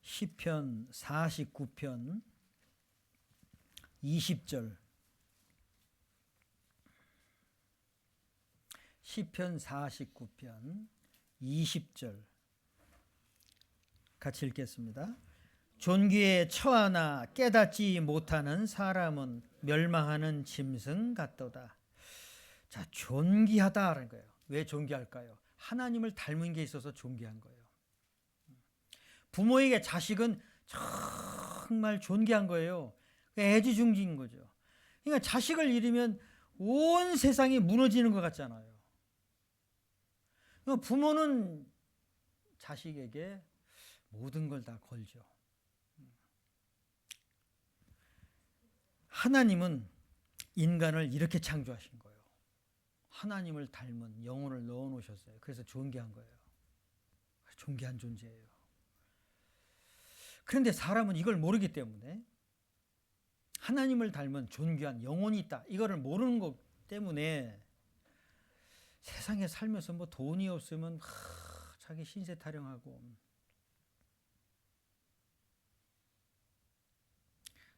시편 49편 20절. 시편 49편 20절. 같이 읽겠습니다. 존귀에 처하나 깨닫지 못하는 사람은 멸망하는 짐승 같도다. 자, 존귀하다라는 거예요. 왜 존귀할까요? 하나님을 닮은 게 있어서 존귀한 거예요. 부모에게 자식은 정말 존귀한 거예요. 애지중지인 거죠. 그러니까 자식을 잃으면 온 세상이 무너지는 것 같잖아요. 그러니까 부모는 자식에게 모든 걸 다 걸죠. 하나님은 인간을 이렇게 창조하신 거예요. 하나님을 닮은 영혼을 넣어놓으셨어요. 그래서 존귀한 거예요. 존귀한 존재예요. 그런데 사람은 이걸 모르기 때문에 하나님을 닮은 존귀한 영혼이 있다. 이거를 모르는 것 때문에 세상에 살면서 뭐 돈이 없으면 자기 신세 타령하고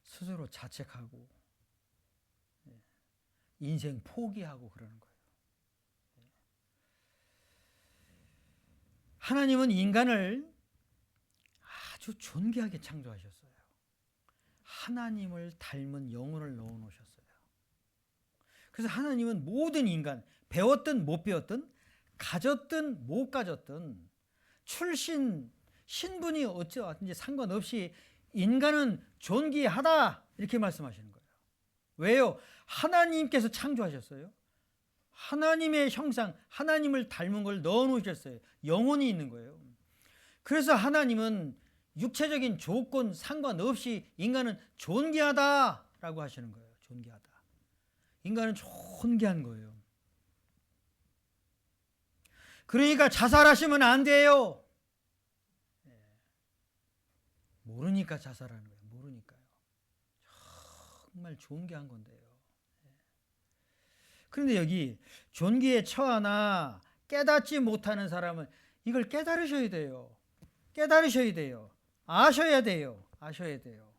스스로 자책하고 인생 포기하고 그러는 거예요. 하나님은 인간을 아주 존귀하게 창조하셨어요. 하나님을 닮은 영혼을 넣어놓으셨어요. 그래서 하나님은 모든 인간, 배웠든 못 배웠든, 가졌든 못 가졌든, 출신, 신분이 어찌왔든지 상관없이 인간은 존귀하다 이렇게 말씀하시는 거예요. 왜요? 하나님께서 창조하셨어요. 하나님의 형상, 하나님을 닮은 걸 넣어놓으셨어요. 영혼이 있는 거예요. 그래서 하나님은 육체적인 조건 상관없이 인간은 존귀하다라고 하시는 거예요. 존귀하다. 인간은 존귀한 거예요. 그러니까 자살하시면 안 돼요. 모르니까 자살하는 거예요. 모르니까요. 정말 존귀한 건데요. 그런데 여기 존귀에 처하나 깨닫지 못하는 사람은 이걸 깨달으셔야 돼요. 깨달으셔야 돼요. 아셔야 돼요. 아셔야 돼요.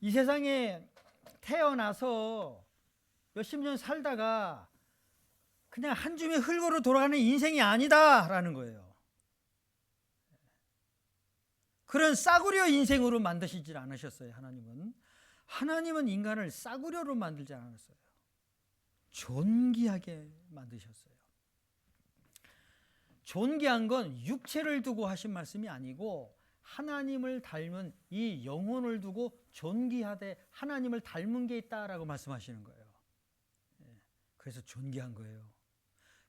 이 세상에 태어나서 몇십 년 살다가 그냥 한 줌의 흙으로 돌아가는 인생이 아니다라는 거예요. 그런 싸구려 인생으로 만드시질 않으셨어요. 하나님은 인간을 싸구려로 만들지 않았어요. 존귀하게 만드셨어요. 존귀한 건 육체를 두고 하신 말씀이 아니고 하나님을 닮은 이 영혼을 두고 존귀하되 하나님을 닮은 게 있다라고 말씀하시는 거예요. 그래서 존귀한 거예요.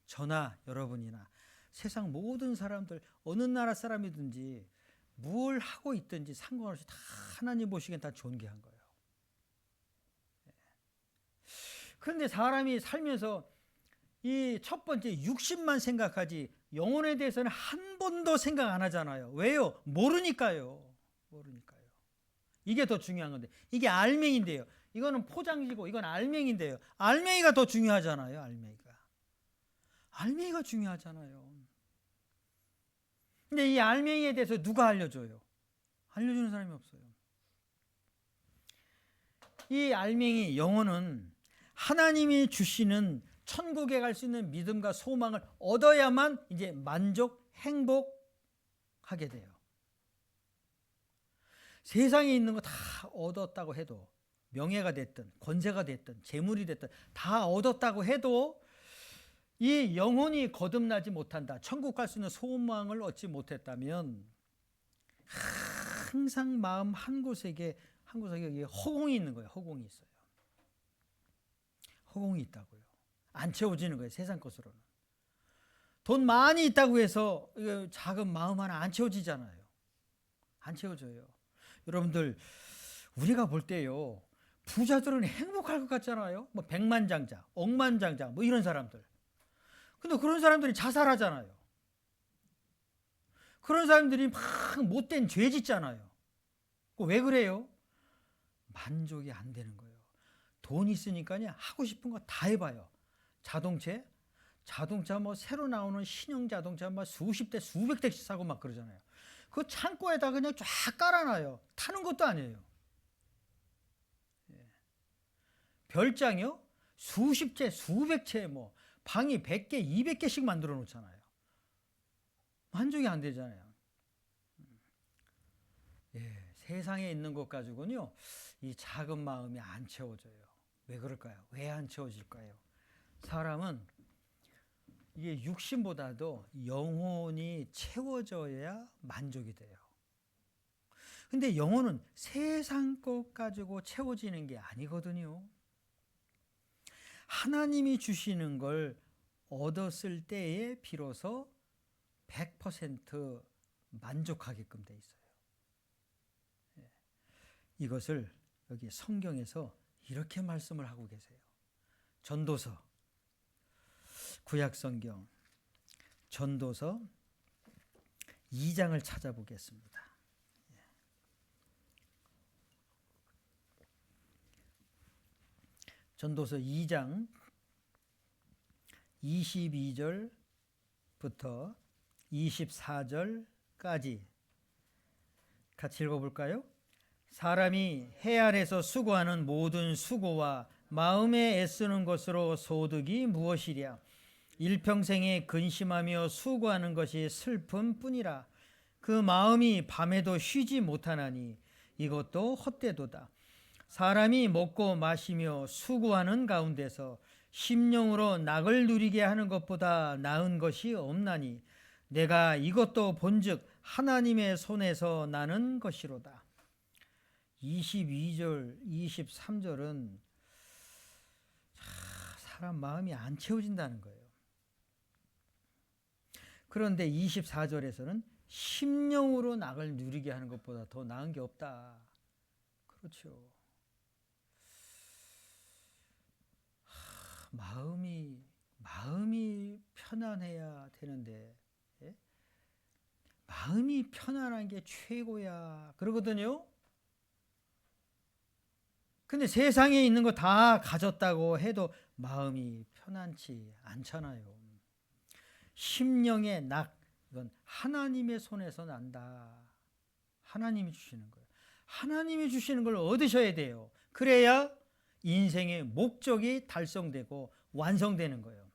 저나 여러분이나 세상 모든 사람들, 어느 나라 사람이든지 뭘 하고 있든지 상관없이 다 하나님 보시기엔 다 존귀한 거예요. 그런데 사람이 살면서 이 첫 번째 육신만 생각하지 영혼에 대해서는 한 번도 생각 안 하잖아요. 왜요? 모르니까요. 이게 더 중요한 건데, 이게 알맹인데요. 이거는 포장지고 이건 알맹인데요. 알맹이가 더 중요하잖아요. 알맹이가 중요하잖아요. 근데 이 알맹이에 대해서 누가 알려줘요? 알려주는 사람이 없어요. 이 알맹이 영혼은 하나님이 주시는 천국에 갈 수 있는 믿음과 소망을 얻어야만 이제 만족, 행복하게 돼요. 세상에 있는 거 다 얻었다고 해도, 명예가 됐든 권세가 됐든 재물이 됐든 다 얻었다고 해도 이 영혼이 거듭나지 못한다, 천국 갈 수 있는 소망을 얻지 못했다면 항상 마음 한 곳에 허공이 있는 거예요. 허공이 있어요. 허공이 있다고요. 안 채워지는 거예요. 세상 것으로는. 돈 많이 있다고 해서 작은 마음 하나 안 채워지잖아요. 안 채워져요. 여러분들, 우리가 볼 때요, 부자들은 행복할 것 같잖아요. 뭐 백만장자, 억만장자, 뭐 이런 사람들. 근데 그런 사람들이 자살하잖아요. 그런 사람들이 막 못된 죄 짓잖아요. 왜 그래요? 만족이 안 되는 거예요. 돈 있으니까요, 하고 싶은 거 다 해봐요. 자동차 뭐 새로 나오는 신형 자동차 막 수십 대, 수백 대씩 사고 막 그러잖아요. 그 창고에다 그냥 쫙 깔아놔요. 타는 것도 아니에요. 별장이요? 수십 채, 수백 채, 뭐 방이 100개, 200개씩 만들어 놓잖아요. 만족이 안 되잖아요. 세상에 있는 것 가지고는요, 이 작은 마음이 안 채워져요. 왜 그럴까요? 왜 안 채워질까요? 사람은 이게 육신보다도 영혼이 채워져야 만족이 돼요. 근데 영혼은 세상 것 가지고 채워지는 게 아니거든요. 하나님이 주시는 걸 얻었을 때에 비로소 100% 만족하게끔 돼 있어요. 이것을 여기 성경에서 이렇게 말씀을 하고 계세요. 전도서, 구약성경 전도서 2장을 찾아보겠습니다. 전도서 2장 22절부터 24절까지 같이 읽어볼까요? 사람이 해 아래서 수고하는 모든 수고와 마음에 애쓰는 것으로 소득이 무엇이랴? 일평생에 근심하며 수고하는 것이 슬픔뿐이라. 그 마음이 밤에도 쉬지 못하나니 이것도 헛되도다. 사람이 먹고 마시며 수고하는 가운데서 심령으로 낙을 누리게 하는 것보다 나은 것이 없나니 내가 이것도 본즉 하나님의 손에서 나는 것이로다. 22절, 23절은 사람 마음이 안 채워진다는 거예요. 그런데 24절에서는 심령으로 낙을 누리게 하는 것보다 더 나은 게 없다. 그렇죠. 마음이 편안해야 되는데, 마음이 편안한 게 최고야 그러거든요. 근데 세상에 있는 거 다 가졌다고 해도 마음이 편안치 않잖아요. 심령의 낙, 이건 하나님의 손에서 난다. 하나님이 주시는 거예요. 하나님이 주시는 걸 얻으셔야 돼요. 그래야 인생의 목적이 달성되고 완성되는 거예요.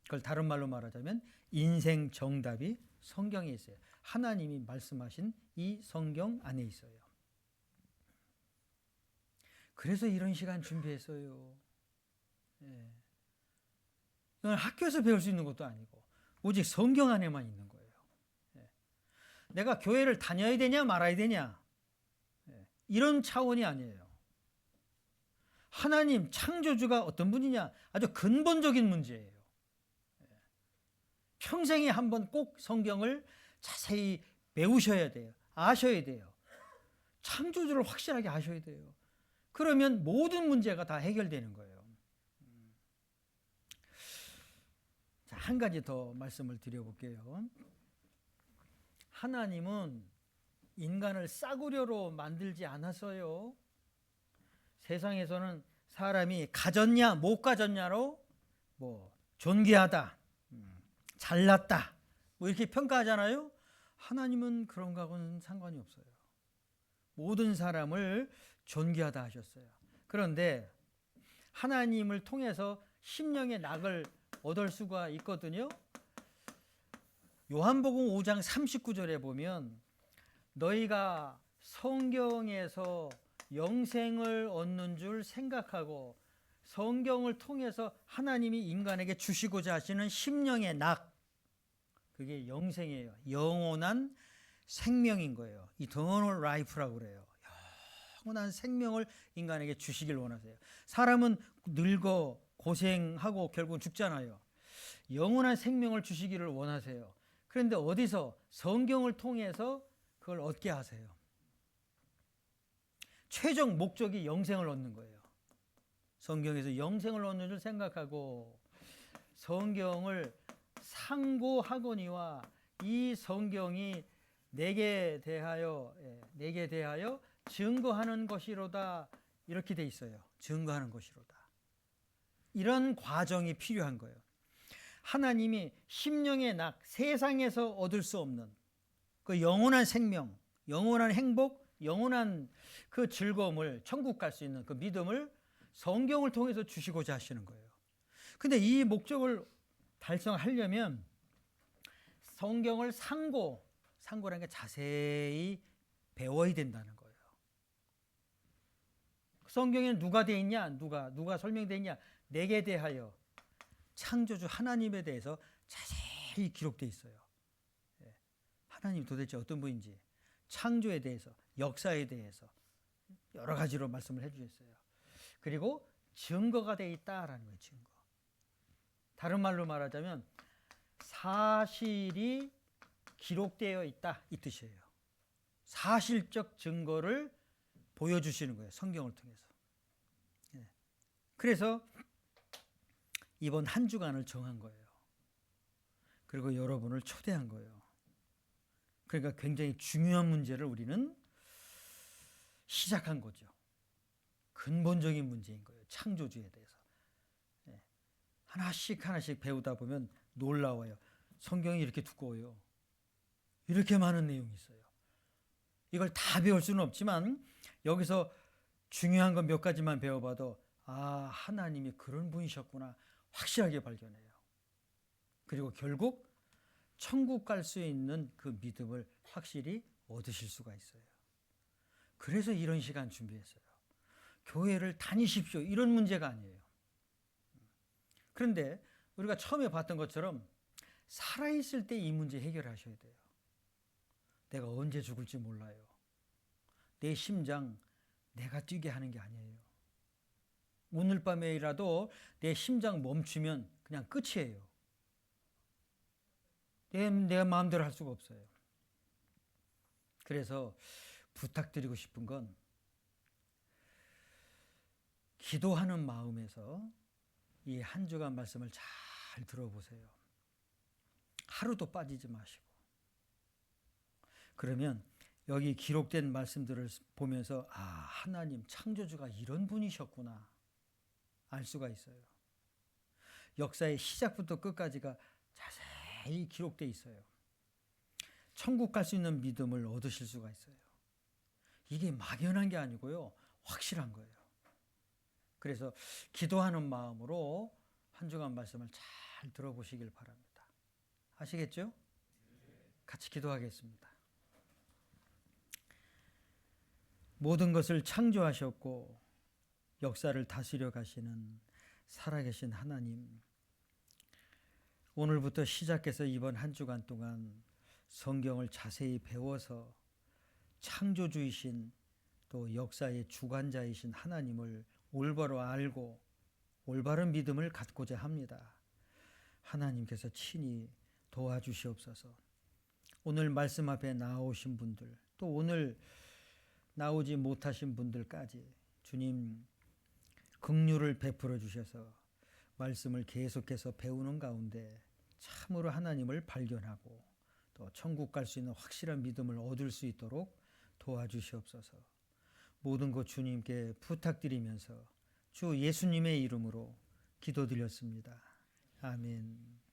그걸 다른 말로 말하자면 인생 정답이 성경에 있어요. 하나님이 말씀하신 이 성경 안에 있어요. 그래서 이런 시간 준비했어요. 이건 학교에서 배울 수 있는 것도 아니고 오직 성경 안에만 있는 거예요. 내가 교회를 다녀야 되냐 말아야 되냐, 이런 차원이 아니에요. 하나님 창조주가 어떤 분이냐, 아주 근본적인 문제예요. 평생에 한번 꼭 성경을 자세히 배우셔야 돼요. 아셔야 돼요. 창조주를 확실하게 아셔야 돼요. 그러면 모든 문제가 다 해결되는 거예요. 자, 한 가지 더 말씀을 드려볼게요. 하나님은 인간을 싸구려로 만들지 않았어요. 세상에서는 사람이 가졌냐 못 가졌냐로 뭐 존귀하다, 잘났다 뭐 이렇게 평가하잖아요. 하나님은 그런 거하고는 상관이 없어요. 모든 사람을 존귀하다 하셨어요. 그런데 하나님을 통해서 심령의 낙을 얻을 수가 있거든요. 요한복음 5장 39절에 보면 너희가 성경에서 영생을 얻는 줄 생각하고 성경을 통해서 하나님이 인간에게 주시고자 하시는 심령의 낙, 그게 영생이에요. 영원한 생명인 거예요. Eternal life라고 그래요. 영원한 생명을 인간에게 주시길 원하세요. 사람은 늙어 고생하고 결국 죽잖아요. 영원한 생명을 주시기를 원하세요. 그런데 어디서? 성경을 통해서 그걸 얻게 하세요. 최종 목적이 영생을 얻는 거예요. 성경에서 영생을 얻는 줄 생각하고 성경을 상고하거니와 이 성경이 내게 대하여 증거하는 것이로다, 이렇게 돼 있어요. 증거하는 것이로다. 이런 과정이 필요한 거예요. 하나님이 심령의 낙, 세상에서 얻을 수 없는 그 영원한 생명, 영원한 행복, 영원한 그 즐거움을, 천국 갈 수 있는 그 믿음을 성경을 통해서 주시고자 하시는 거예요. 근데 이 목적을 달성하려면 성경을 상고라는 게 자세히 배워야 된다는 거예요. 성경에는 누가 돼 있냐? 누가 설명되어 있냐? 내게 대하여, 창조주 하나님에 대해서 자세히 기록되어 있어요. 하나님 도대체 어떤 분인지, 창조에 대해서, 역사에 대해서 여러 가지로 말씀을 해주셨어요. 그리고 증거가 되어 있다라는 거예요. 증거. 다른 말로 말하자면 사실이 기록되어 있다, 이 뜻이에요. 사실적 증거를 보여주시는 거예요. 성경을 통해서. 그래서 이번 한 주간을 정한 거예요. 그리고 여러분을 초대한 거예요. 그러니까 굉장히 중요한 문제를 우리는 시작한 거죠. 근본적인 문제인 거예요. 창조주에 대해서. 하나씩 배우다 보면 놀라워요. 성경이 이렇게 두꺼워요. 이렇게 많은 내용이 있어요. 이걸 다 배울 수는 없지만 여기서 중요한 건 몇 가지만 배워봐도 아, 하나님이 그런 분이셨구나 확실하게 발견해요. 그리고 결국 천국 갈 수 있는 그 믿음을 확실히 얻으실 수가 있어요. 그래서 이런 시간 준비했어요. 교회를 다니십시오, 이런 문제가 아니에요. 그런데 우리가 처음에 봤던 것처럼 살아있을 때 이 문제 해결하셔야 돼요. 내가 언제 죽을지 몰라요. 내 심장 내가 뛰게 하는 게 아니에요. 오늘 밤에라도 내 심장 멈추면 그냥 끝이에요. 내 마음대로 할 수가 없어요. 그래서 부탁드리고 싶은 건 기도하는 마음에서 이 한 주간 말씀을 잘 들어보세요. 하루도 빠지지 마시고. 그러면 여기 기록된 말씀들을 보면서 아, 하나님 창조주가 이런 분이셨구나 알 수가 있어요. 역사의 시작부터 끝까지가 자세히 기록되어 있어요. 천국 갈 수 있는 믿음을 얻으실 수가 있어요. 이게 막연한 게 아니고요, 확실한 거예요. 그래서 기도하는 마음으로 한 주간 말씀을 잘 들어보시길 바랍니다. 아시겠죠? 같이 기도하겠습니다. 모든 것을 창조하셨고 역사를 다스려 가시는 살아계신 하나님, 오늘부터 시작해서 이번 한 주간 동안 성경을 자세히 배워서 창조주이신 또 역사의 주관자이신 하나님을 올바로 알고 올바른 믿음을 갖고자 합니다. 하나님께서 친히 도와주시옵소서. 오늘 말씀 앞에 나오신 분들, 또 오늘 나오지 못하신 분들까지 주님 긍휼을 베풀어 주셔서 말씀을 계속해서 배우는 가운데 참으로 하나님을 발견하고 또 천국 갈 수 있는 확실한 믿음을 얻을 수 있도록 도와주시옵소서. 모든 것 주님께 부탁드리면서 주 예수님의 이름으로 기도드렸습니다. 아멘.